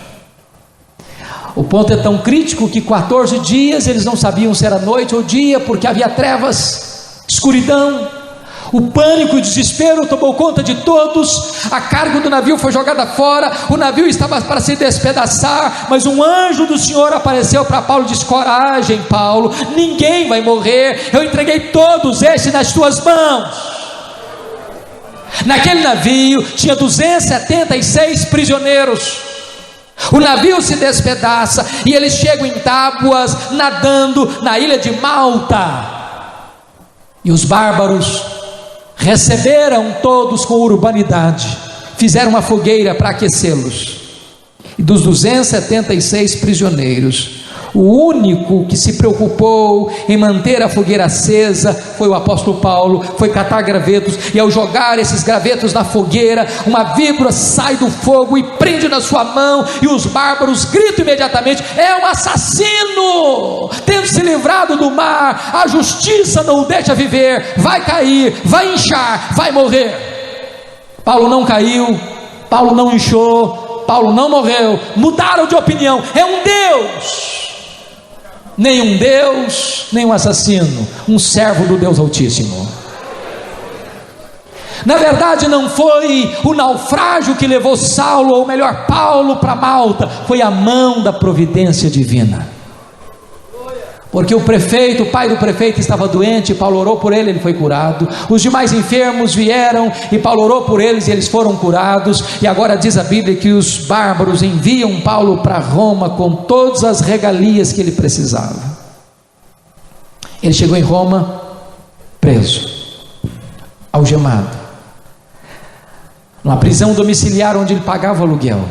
O ponto é tão crítico que 14 dias eles não sabiam se era noite ou dia, porque havia trevas, escuridão. O pânico e o desespero tomou conta de todos. A carga do navio foi jogada fora, o navio estava para se despedaçar, mas um anjo do Senhor apareceu para Paulo e disse: coragem, Paulo, ninguém vai morrer, eu entreguei todos estes nas tuas mãos. Naquele navio tinha 276 prisioneiros. O navio se despedaça e eles chegam em tábuas, nadando na ilha de Malta. E os bárbaros receberam todos com urbanidade, fizeram uma fogueira para aquecê-los. E dos 276 prisioneiros, o único que se preocupou em manter a fogueira acesa foi o apóstolo Paulo. Foi catar gravetos, e ao jogar esses gravetos na fogueira, uma víbora sai do fogo e prende na sua mão, e os bárbaros gritam imediatamente: é um assassino, tendo se livrado do mar, a justiça não o deixa viver, vai cair, vai inchar, vai morrer. Paulo não caiu, Paulo não inchou, Paulo não morreu. Mudaram de opinião. É um Deus, nem um Deus, nem um assassino, um servo do Deus Altíssimo. Na verdade não foi o naufrágio que levou Saulo, ou melhor, Paulo, para Malta, foi a mão da providência divina. Porque o prefeito, o pai do prefeito estava doente, Paulo orou por ele, ele foi curado. Os demais enfermos vieram e Paulo orou por eles e eles foram curados. E agora diz a Bíblia que os bárbaros enviam Paulo para Roma com todas as regalias que ele precisava. Ele chegou em Roma preso, algemado. numa prisão domiciliar onde ele pagava o aluguel.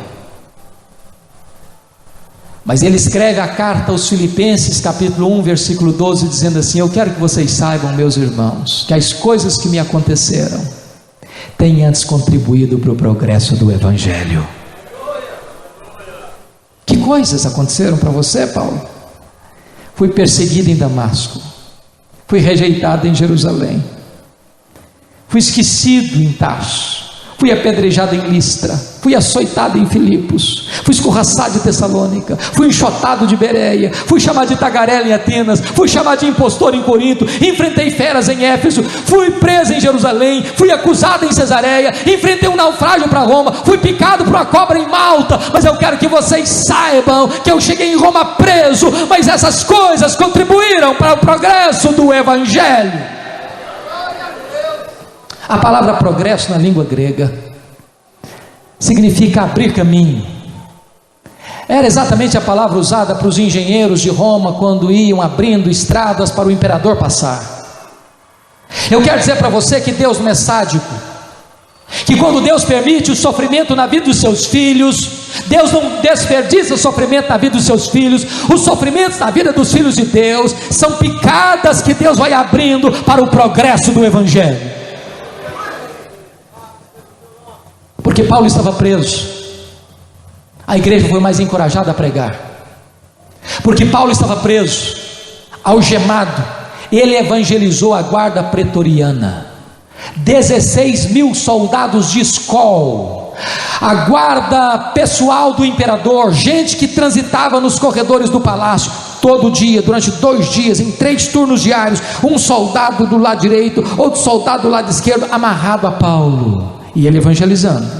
Mas ele escreve a carta aos Filipenses, capítulo 1, versículo 12, dizendo assim: eu quero que vocês saibam, meus irmãos, que as coisas que me aconteceram têm antes contribuído para o progresso do Evangelho. Que coisas aconteceram para você, Paulo? Fui perseguido em Damasco, fui rejeitado em Jerusalém, fui esquecido em Tarso, fui apedrejado em Listra, fui açoitado em Filipos, fui escorraçado em Tessalônica, fui enxotado de Bereia, fui chamado de tagarela em Atenas, fui chamado de impostor em Corinto, enfrentei feras em Éfeso, fui preso em Jerusalém, fui acusado em Cesareia, enfrentei um naufrágio para Roma, fui picado por uma cobra em Malta. Mas eu quero que vocês saibam que eu cheguei em Roma preso, mas essas coisas contribuíram para o progresso do Evangelho. A palavra progresso na língua grega significa abrir caminho. Era exatamente a palavra usada para os engenheiros de Roma quando iam abrindo estradas para o imperador passar. Eu quero dizer para você que Deus não é sádico, que quando Deus permite o sofrimento na vida dos seus filhos, Deus não desperdiça o sofrimento na vida dos seus filhos. Os sofrimentos na vida dos filhos de Deus são picadas que Deus vai abrindo para o progresso do Evangelho. Porque Paulo estava preso, a igreja foi mais encorajada a pregar. Porque Paulo estava preso, algemado, ele evangelizou a guarda pretoriana, 16.000 soldados de escol, a guarda pessoal do imperador, gente que transitava nos corredores do palácio, todo dia, durante 2 dias, em 3 turnos diários, um soldado do lado direito, outro soldado do lado esquerdo, amarrado a Paulo. E ele evangelizando,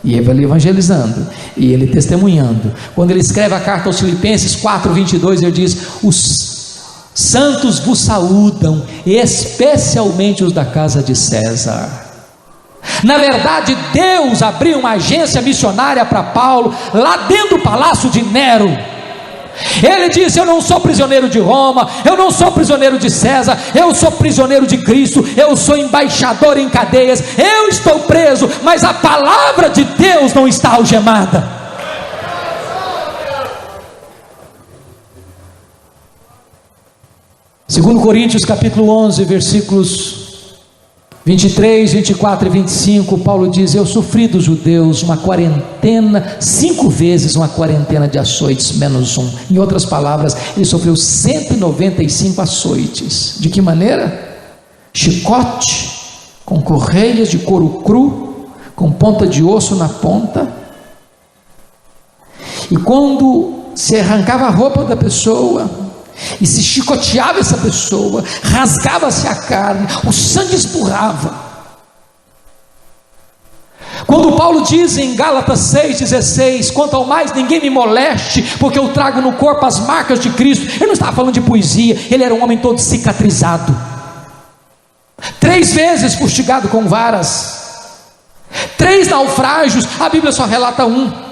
e ele testemunhando. Quando ele escreve a carta aos Filipenses 4:22, ele diz: os santos vos saúdam, especialmente os da casa de César. Na verdade, Deus abriu uma agência missionária para Paulo, lá dentro do palácio de Nero. Ele disse: eu não sou prisioneiro de Roma, eu não sou prisioneiro de César, eu sou prisioneiro de Cristo, eu sou embaixador em cadeias, eu estou preso, mas a palavra de Deus não está algemada. Segundo Coríntios capítulo 11, versículos 23, 24 e 25, Paulo diz: eu sofri dos judeus uma quarentena, 5 vezes uma quarentena de açoites menos 1. Em outras palavras, ele sofreu 195 açoites. De que maneira? Chicote, com correias de couro cru, com ponta de osso na ponta. E quando se arrancava a roupa da pessoa e se chicoteava essa pessoa, rasgava-se a carne, o sangue espurrava. Quando Paulo diz em Gálatas 6,16: quanto ao mais ninguém me moleste, porque eu trago no corpo as marcas de Cristo, ele não estava falando de poesia, ele era um homem todo cicatrizado, 3 vezes fustigado com varas, 3 naufrágios, a Bíblia só relata 1.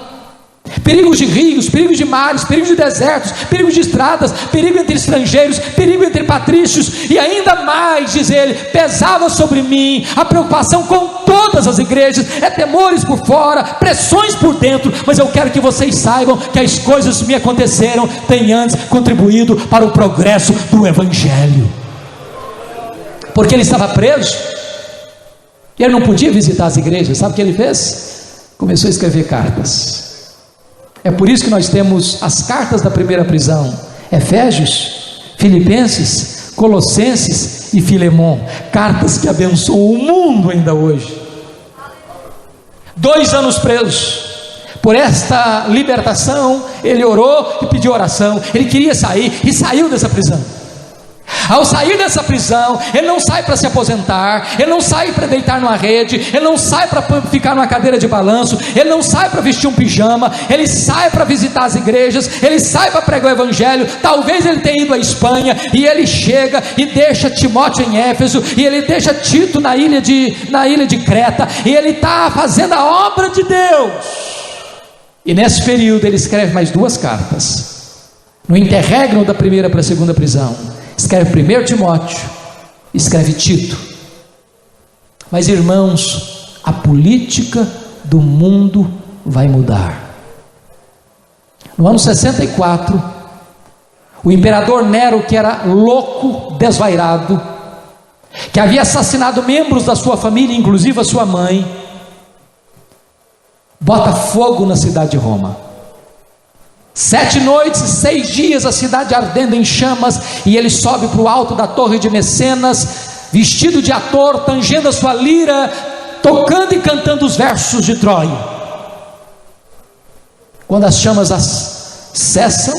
Perigos de rios, perigos de mares, perigos de desertos, perigos de estradas, perigo entre estrangeiros, perigo entre patrícios, e ainda mais, diz ele, pesava sobre mim a preocupação com todas as igrejas, temores por fora, pressões por dentro. Mas eu quero que vocês saibam que as coisas que me aconteceram têm antes contribuído para o progresso do Evangelho. Porque ele estava preso, e ele não podia visitar as igrejas. Sabe o que ele fez? Começou a escrever cartas. É por isso que nós temos as cartas da primeira prisão: Efésios, Filipenses, Colossenses e Filemon, cartas que abençoam o mundo ainda hoje. 2 anos preso. Por esta libertação, ele orou e pediu oração. Ele queria sair e saiu dessa prisão. Ao sair dessa prisão, ele não sai para se aposentar, ele não sai para deitar numa rede, ele não sai para ficar numa cadeira de balanço, ele não sai para vestir um pijama, ele sai para visitar as igrejas, ele sai para pregar o Evangelho. Talvez ele tenha ido à Espanha, e ele chega e deixa Timóteo em Éfeso, e ele deixa Tito na ilha de Creta, e ele está fazendo a obra de Deus. E nesse período ele escreve mais 2 cartas, no interregno da primeira para a segunda prisão. Escreve 1 Timóteo, escreve Tito. Mas irmãos, a política do mundo vai mudar. No ano 64, o imperador Nero, que era louco, desvairado, que havia assassinado membros da sua família, inclusive a sua mãe, bota fogo na cidade de Roma. 7 noites e 6 dias a cidade ardendo em chamas, e ele sobe para o alto da torre de Mecenas, vestido de ator, tangendo a sua lira, tocando e cantando os versos de Troia. Quando as chamas cessam,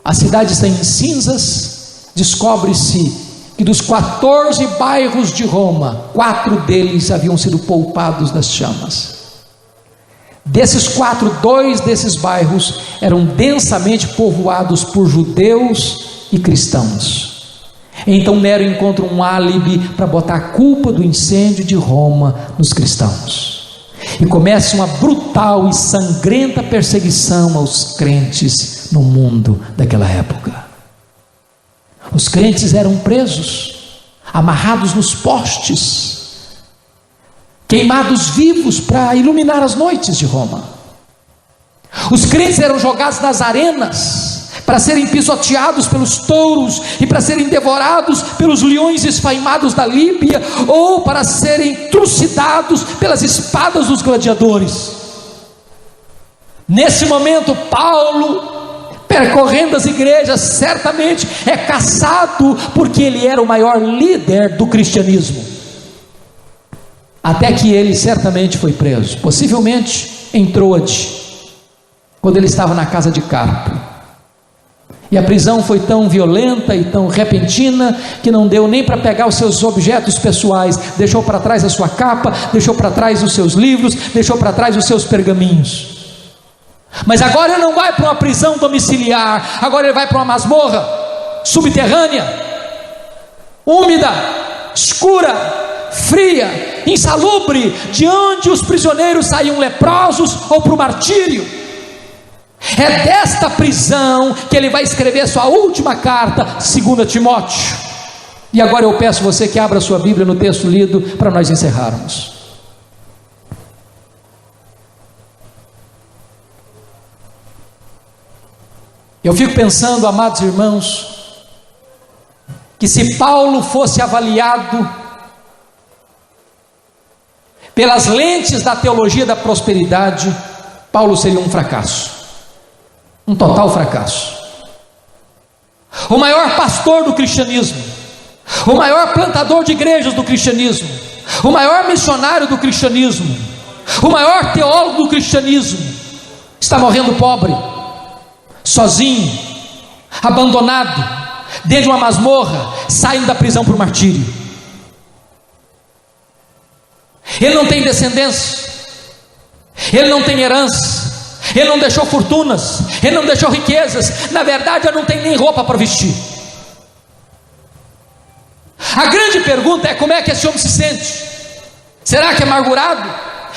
a cidade está em cinzas. Descobre-se que dos 14 bairros de Roma, 4 deles haviam sido poupados das chamas. Desses 4, 2 desses bairros eram densamente povoados por judeus e cristãos. Então Nero encontra um álibi para botar a culpa do incêndio de Roma nos cristãos, e começa uma brutal e sangrenta perseguição aos crentes no mundo daquela época. Os crentes eram presos, amarrados nos postes, queimados vivos para iluminar as noites de Roma. Os crentes eram jogados nas arenas para serem pisoteados pelos touros e para serem devorados pelos leões esfaimados da Líbia, ou para serem trucidados pelas espadas dos gladiadores. Nesse momento, Paulo, percorrendo as igrejas, certamente é caçado, porque ele era o maior líder do cristianismo. Até que ele certamente foi preso, possivelmente em Troade, quando ele estava na casa de Carpo. E a prisão foi tão violenta e tão repentina que não deu nem para pegar os seus objetos pessoais. Deixou para trás a sua capa, deixou para trás os seus livros, deixou para trás os seus pergaminhos. Mas agora ele não vai para uma prisão domiciliar, agora ele vai para uma masmorra subterrânea, úmida, escura, fria, insalubre, de onde os prisioneiros saíam leprosos ou para o martírio. É desta prisão que ele vai escrever sua última carta, 2 Timóteo. E agora eu peço você que abra sua Bíblia no texto lido para nós encerrarmos. Eu fico pensando, amados irmãos, que se Paulo fosse avaliado pelas lentes da teologia da prosperidade, Paulo seria um fracasso, um total fracasso. O maior pastor do cristianismo, o maior plantador de igrejas do cristianismo, o maior missionário do cristianismo, o maior teólogo do cristianismo, está morrendo pobre, sozinho, abandonado, dentro de uma masmorra, saindo da prisão para o martírio. Ele não tem descendência, ele não tem herança, ele não deixou fortunas, ele não deixou riquezas, na verdade ele não tem nem roupa para vestir. A grande pergunta é: como é que esse homem se sente? Será que amargurado?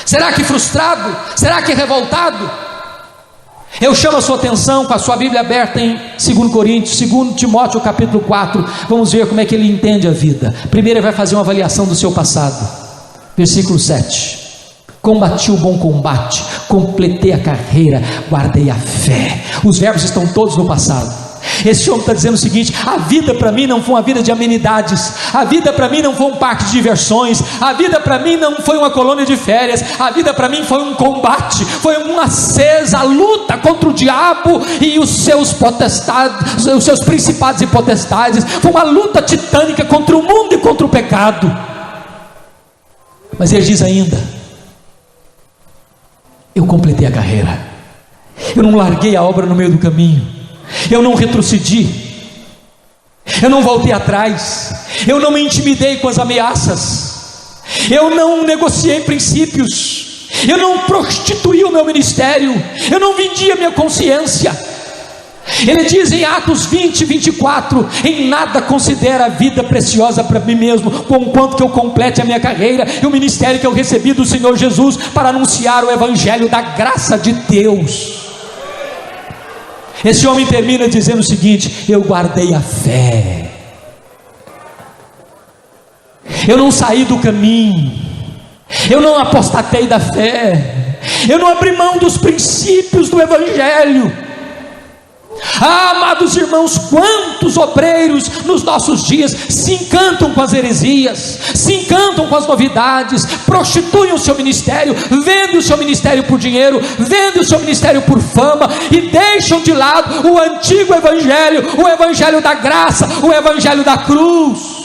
Será que frustrado? Será que revoltado? Eu chamo a sua atenção, com a sua Bíblia aberta em 2 Coríntios, 2 Timóteo capítulo 4, vamos ver como é que ele entende a vida. Primeiro ele vai fazer uma avaliação do seu passado. Versículo 7: combati o bom combate, completei a carreira, guardei a fé. Os verbos estão todos no passado. Esse homem está dizendo o seguinte: a vida para mim não foi uma vida de amenidades, a vida para mim não foi um parque de diversões, a vida para mim não foi uma colônia de férias, a vida para mim foi um combate, foi uma acesa luta contra o diabo e os seus potestades, os seus principados e potestades. Foi uma luta titânica contra o mundo e contra o pecado. Mas ele diz ainda: eu completei a carreira, eu não larguei a obra no meio do caminho, eu não retrocedi, eu não voltei atrás, eu não me intimidei com as ameaças, eu não negociei princípios, eu não prostituí o meu ministério, eu não vendi a minha consciência. Ele diz em Atos 20, 24: em nada considero a vida preciosa para mim mesmo, conquanto que eu complete a minha carreira e o ministério que eu recebi do Senhor Jesus, para anunciar o evangelho da graça de Deus. Esse homem termina dizendo o seguinte: eu guardei a fé, eu não saí do caminho, eu não apostatei da fé, eu não abri mão dos princípios do Evangelho. Amados irmãos, quantos obreiros nos nossos dias se encantam com as heresias, se encantam com as novidades, prostituem o seu ministério, vendem o seu ministério por dinheiro, vendem o seu ministério por fama, e deixam de lado o antigo Evangelho, o Evangelho da graça, o Evangelho da cruz.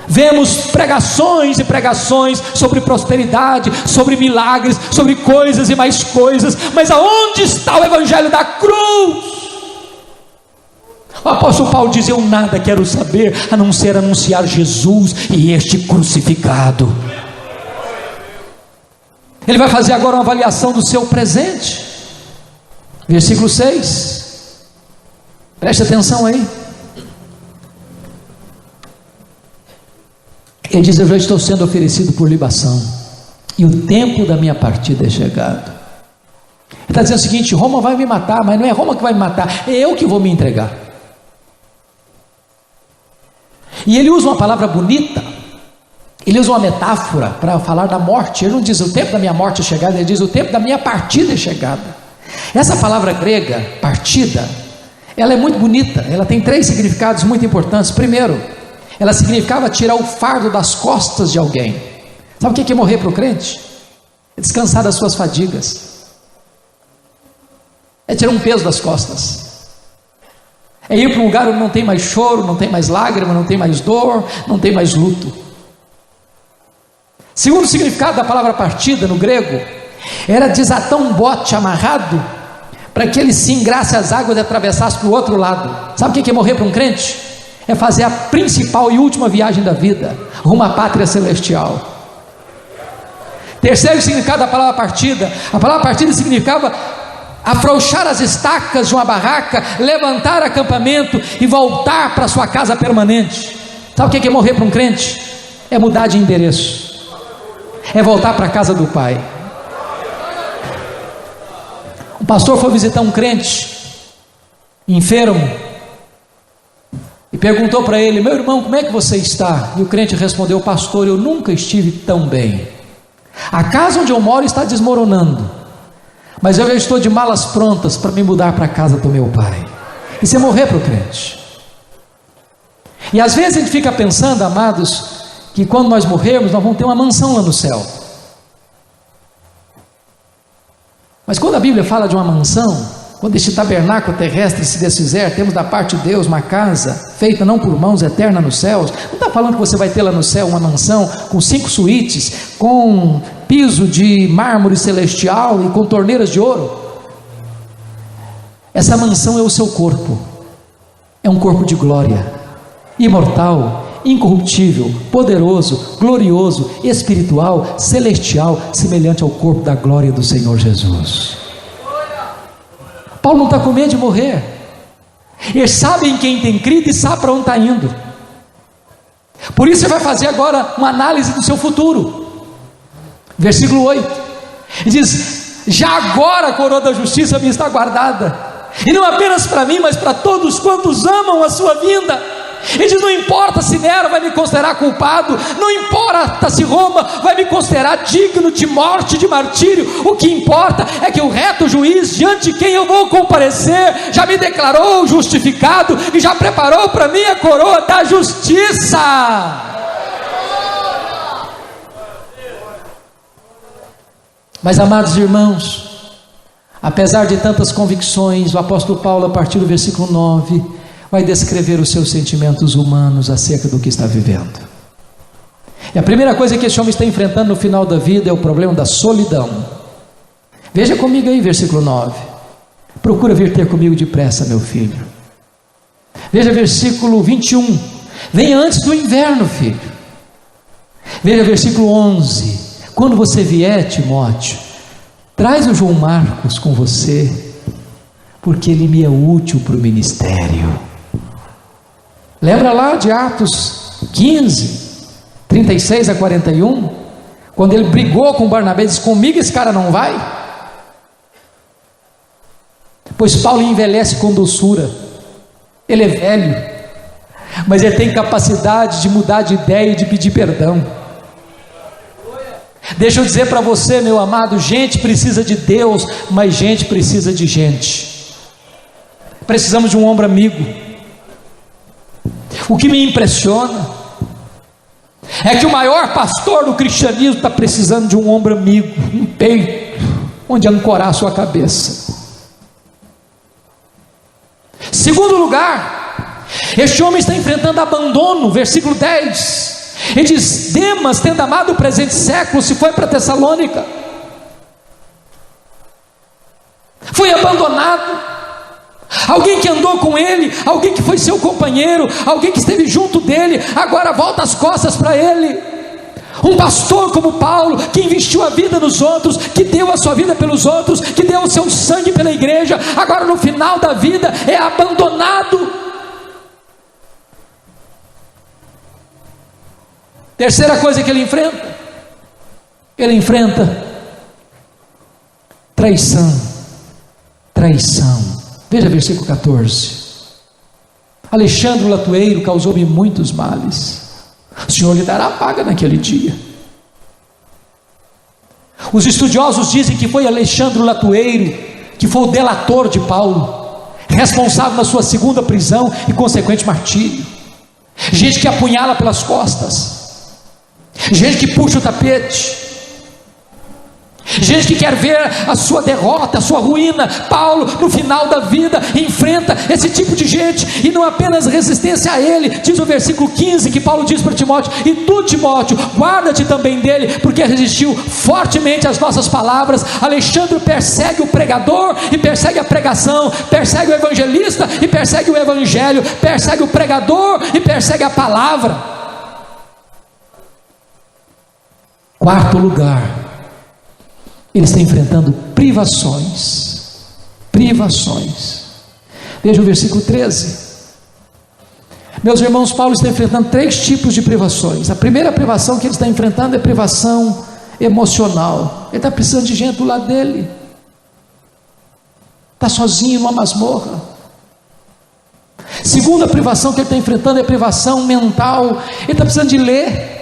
Vemos pregações e pregações sobre prosperidade, sobre milagres, sobre coisas e mais coisas, mas aonde está o Evangelho da cruz? O apóstolo Paulo diz: eu nada quero saber a não ser anunciar Jesus e este crucificado. Ele vai fazer agora uma avaliação do seu presente. Versículo 6, preste atenção aí. Ele diz: eu já estou sendo oferecido por libação, e o tempo da minha partida é chegado. Ele está dizendo o seguinte: Roma vai me matar, mas não é Roma que vai me matar, é eu que vou me entregar. E ele usa uma palavra bonita, ele usa uma metáfora para falar da morte. Ele não diz o tempo da minha morte é chegado, ele diz o tempo da minha partida é chegado. Essa palavra grega, partida, ela é muito bonita, ela tem 3 significados muito importantes. Primeiro, ela significava tirar o fardo das costas de alguém. Sabe o que é morrer para o crente? É descansar das suas fadigas, é tirar um peso das costas, é ir para um lugar onde não tem mais choro, não tem mais lágrima, não tem mais dor, não tem mais luto. Segundo significado da palavra partida no grego, era desatar um bote amarrado para que ele se engrasse as águas e atravessasse para o outro lado. Sabe o que é morrer para um crente? É fazer a principal e última viagem da vida, rumo à pátria celestial. Terceiro significado da palavra partida: a palavra partida significava afrouxar as estacas de uma barraca, levantar acampamento e voltar para sua casa permanente. Sabe o que é morrer para um crente? É mudar de endereço, é voltar para a casa do Pai. Um pastor foi visitar um crente enfermo e perguntou para ele: meu irmão, como é que você está? E o crente respondeu: pastor, eu nunca estive tão bem. A casa onde eu moro está desmoronando, mas eu já estou de malas prontas para me mudar para a casa do meu pai. Isso é morrer para o crente. E às vezes a gente fica pensando, amados, que quando nós morrermos nós vamos ter uma mansão lá no céu. Mas quando a Bíblia fala de uma mansão, quando este tabernáculo terrestre se desfizer, temos da parte de Deus uma casa feita não por mãos, eterna nos céus. Não está falando que você vai ter lá no céu uma mansão com 5 suítes, com piso de mármore celestial e com torneiras de ouro. Essa mansão é o seu corpo, é um corpo de glória, imortal, incorruptível, poderoso, glorioso, espiritual, celestial, semelhante ao corpo da glória do Senhor Jesus. Paulo não está com medo de morrer. Ele sabe em quem tem crido e sabe para onde está indo. Por isso ele vai fazer agora uma análise do seu futuro. Versículo 8, ele diz: já agora a coroa da justiça me está guardada, e não apenas para mim, mas para todos quantos amam a sua vinda. Ele diz: não importa se Nero vai me considerar culpado, não importa se Roma vai me considerar digno de morte, de martírio, o que importa é que o reto juiz, diante de quem eu vou comparecer, já me declarou justificado e já preparou para mim a coroa da justiça. Mas, amados irmãos, apesar de tantas convicções, o apóstolo Paulo, a partir do versículo 9, vai descrever os seus sentimentos humanos acerca do que está vivendo. E a primeira coisa que esse homem está enfrentando no final da vida é o problema da solidão. Veja comigo aí, versículo 9. Procura vir ter comigo depressa, meu filho. Veja versículo 21. Venha antes do inverno, filho. Veja versículo 11. Quando você vier, Timóteo, traz o João Marcos com você, porque ele me é útil para o ministério. Lembra lá de Atos 15, 36 a 41, quando ele brigou com Barnabé e disse: comigo esse cara não vai? Pois Paulo envelhece com doçura, ele é velho, mas ele tem capacidade de mudar de ideia e de pedir perdão. Deixa eu dizer para você, meu amado, gente precisa de Deus, mas gente precisa de gente. Precisamos de um ombro amigo. O que me impressiona é que o maior pastor do cristianismo está precisando de um ombro amigo, um peito, onde ancorar a sua cabeça. Segundo lugar, este homem está enfrentando abandono, versículo 10. Ele diz: Demas, tendo amado o presente século, se foi para Tessalônica, foi abandonado. Alguém que andou com ele, alguém que foi seu companheiro, alguém que esteve junto dele, agora volta as costas para ele. Um pastor como Paulo, que investiu a vida nos outros, que deu a sua vida pelos outros, que deu o seu sangue pela igreja, agora no final da vida é abandonado. Terceira coisa que ele enfrenta traição. Veja versículo 14. Alexandre o latueiro causou-me muitos males, o Senhor lhe dará paga naquele dia. Os estudiosos dizem que foi Alexandre o latueiro que foi o delator de Paulo, responsável na sua segunda prisão e consequente martírio. Gente que apunhala pelas costas, gente que puxa o tapete, gente que quer ver a sua derrota, a sua ruína. Paulo, no final da vida, enfrenta esse tipo de gente, e não apenas resistência a ele. Diz o versículo 15 que Paulo diz para Timóteo: e tu, Timóteo, guarda-te também dele, porque resistiu fortemente às nossas palavras. Alexandre persegue o pregador e persegue a pregação, persegue o evangelista e persegue o evangelho, persegue o pregador e persegue a palavra. Quarto lugar, ele está enfrentando privações. Veja o versículo 13. Meus irmãos, Paulo está enfrentando 3 tipos de privações. A primeira privação que ele está enfrentando é privação emocional. Ele está precisando de gente do lado dele, está sozinho numa masmorra. Segunda privação que ele está enfrentando é privação mental. Ele está precisando de ler.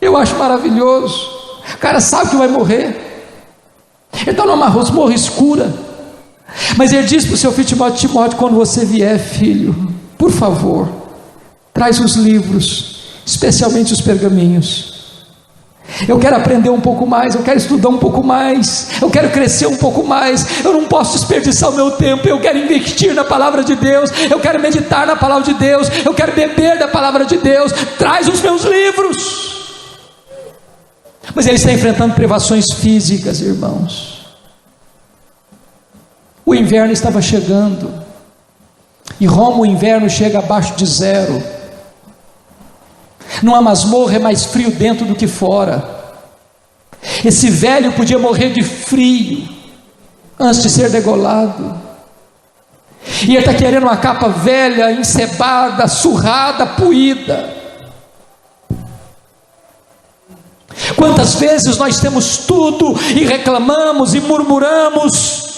Eu acho maravilhoso. O cara sabe que vai morrer, ele está numa masmorra escura, mas ele diz para o seu filho Timóteo: quando você vier, filho, por favor, traz os livros, especialmente os pergaminhos. Eu quero aprender um pouco mais, eu quero estudar um pouco mais, eu quero crescer um pouco mais. Eu não posso desperdiçar o meu tempo. Eu quero investir na palavra de Deus, eu quero meditar na palavra de Deus, eu quero beber da palavra de Deus. Traz os meus livros. Mas ele está enfrentando privações físicas, irmãos. O inverno estava chegando. Em Roma o inverno chega abaixo de 0. Numa masmorra é mais frio dentro do que fora. Esse velho podia morrer de frio antes de ser degolado. E ele está querendo uma capa velha, encebada, surrada, puída. Quantas vezes nós temos tudo e reclamamos e murmuramos,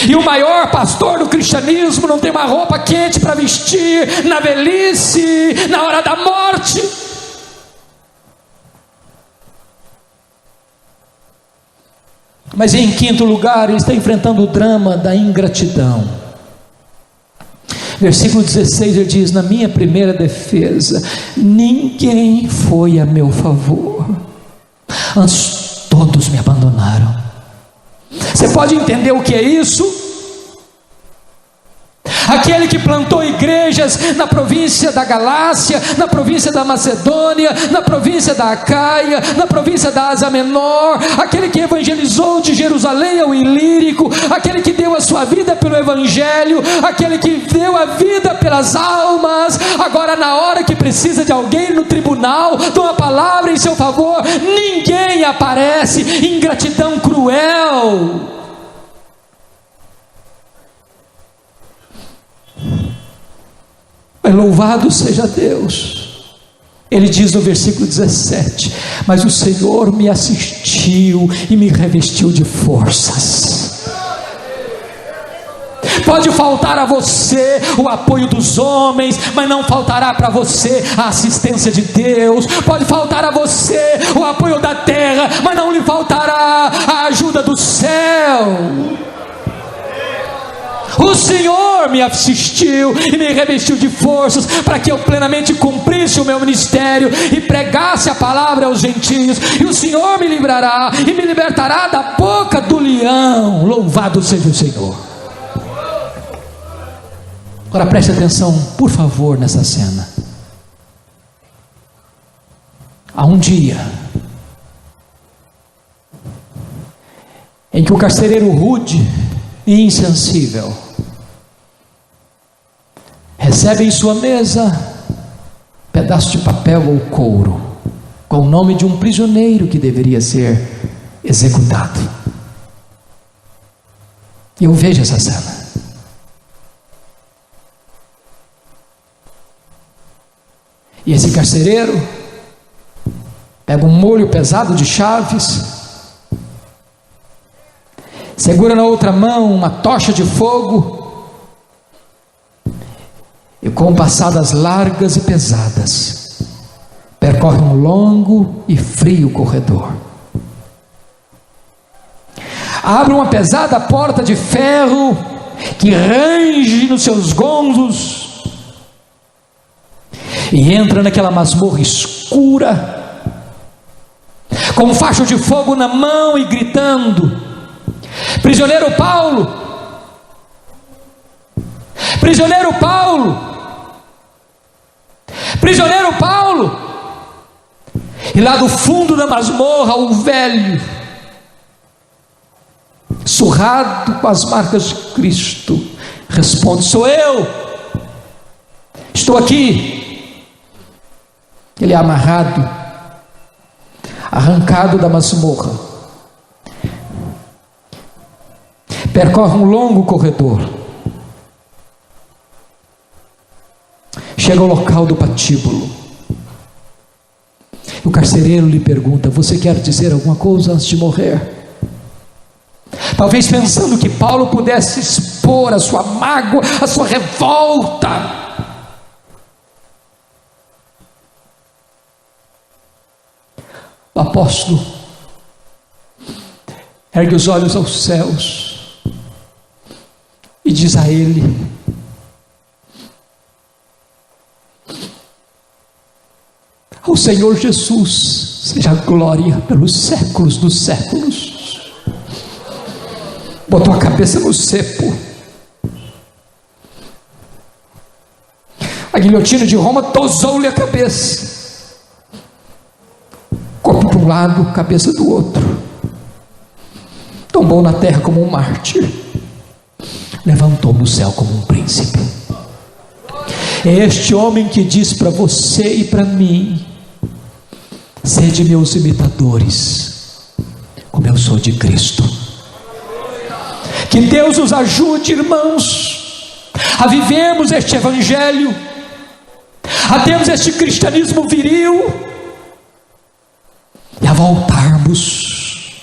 e o maior pastor do cristianismo não tem uma roupa quente para vestir na velhice, na hora da morte. Mas em quinto lugar, ele está enfrentando o drama da ingratidão. Versículo 16, ele diz: na minha primeira defesa, ninguém foi a meu favor, antes todos me abandonaram. Você pode entender o que é isso? Aquele que plantou igrejas na província da Galácia, na província da Macedônia, na província da Acaia, na província da Ásia Menor, aquele que evangelizou de Jerusalém ao Ilírico, aquele que deu a sua vida pelo evangelho, aquele que deu a vida pelas almas, agora na hora que precisa de alguém no tribunal, de uma palavra em seu favor, ninguém aparece. Ingratidão cruel. Louvado seja Deus. Ele diz no versículo 17: mas o Senhor me assistiu e me revestiu de forças. Pode faltar a você o apoio dos homens, mas não faltará para você a assistência de Deus. Pode faltar a você o apoio da terra, mas não lhe faltará a ajuda do céu. O Senhor me assistiu e me revestiu de forças para que eu plenamente cumprisse o meu ministério e pregasse a palavra aos gentios. E o Senhor me livrará e me libertará da boca do leão. Louvado seja o Senhor. Agora preste atenção, por favor, nessa cena. Há um dia em que o carcereiro rude e insensível recebe em sua mesa pedaço de papel ou couro com o nome de um prisioneiro que deveria ser executado. E eu vejo essa cena. E esse carcereiro pega um molho pesado de chaves, segura na outra mão uma tocha de fogo, e com passadas largas e pesadas, percorre um longo e frio corredor. Abre uma pesada porta de ferro que range nos seus gonzos e entra naquela masmorra escura, com um facho de fogo na mão e gritando: prisioneiro Paulo, prisioneiro Paulo, prisioneiro Paulo. E lá do fundo da masmorra, o velho, surrado com as marcas de Cristo, responde: sou eu, estou aqui. Ele é amarrado, arrancado da masmorra, percorre um longo corredor, chega ao local do patíbulo. O carcereiro lhe pergunta: você quer dizer alguma coisa antes de morrer? Talvez pensando que Paulo pudesse expor a sua mágoa, a sua revolta. O apóstolo ergue os olhos aos céus e diz a ele: ao Senhor Jesus seja a glória pelos séculos dos séculos. Botou a cabeça no cepo. A guilhotina de Roma tosou-lhe a cabeça, corpo para um lado, cabeça do outro. Tombou na terra como um mártir, levantou no céu como um príncipe. É este homem que diz para você e para mim: sede meus imitadores, como eu sou de Cristo. Que Deus nos ajude, irmãos, a vivermos este evangelho, a termos este cristianismo viril e a voltarmos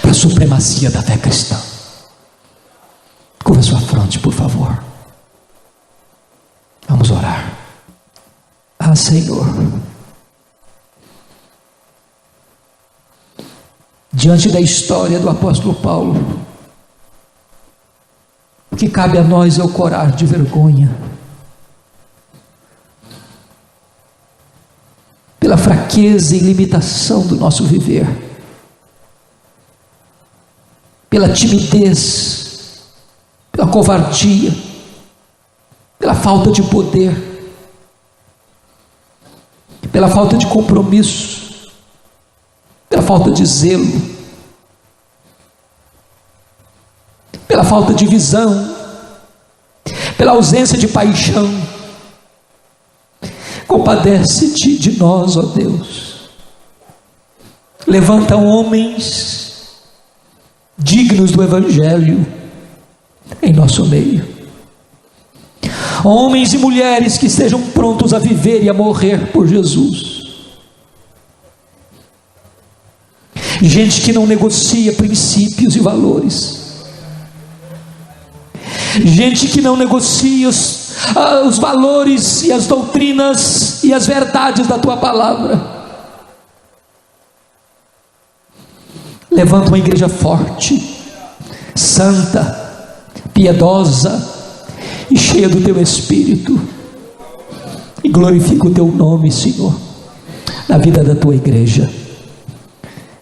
para a supremacia da fé cristã. Curva sua fronte, por favor. Vamos orar. Ah, Senhor, diante da história do apóstolo Paulo, o que cabe a nós é o corar de vergonha pela fraqueza e limitação do nosso viver, pela timidez, pela covardia, pela falta de poder, pela falta de compromisso, pela falta de zelo, pela falta de visão, pela ausência de paixão. Compadece-te de nós, ó Deus. Levanta homens dignos do evangelho em nosso meio, homens e mulheres que estejam prontos a viver e a morrer por Jesus, gente que não negocia princípios e valores, gente que não negocia os valores e as doutrinas e as verdades da tua palavra. Levanta uma igreja forte, santa, piedosa e cheia do teu Espírito, e glorifica o teu nome, Senhor, na vida da tua igreja,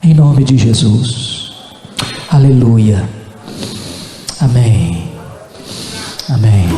em nome de Jesus. Aleluia. Amém. Amém.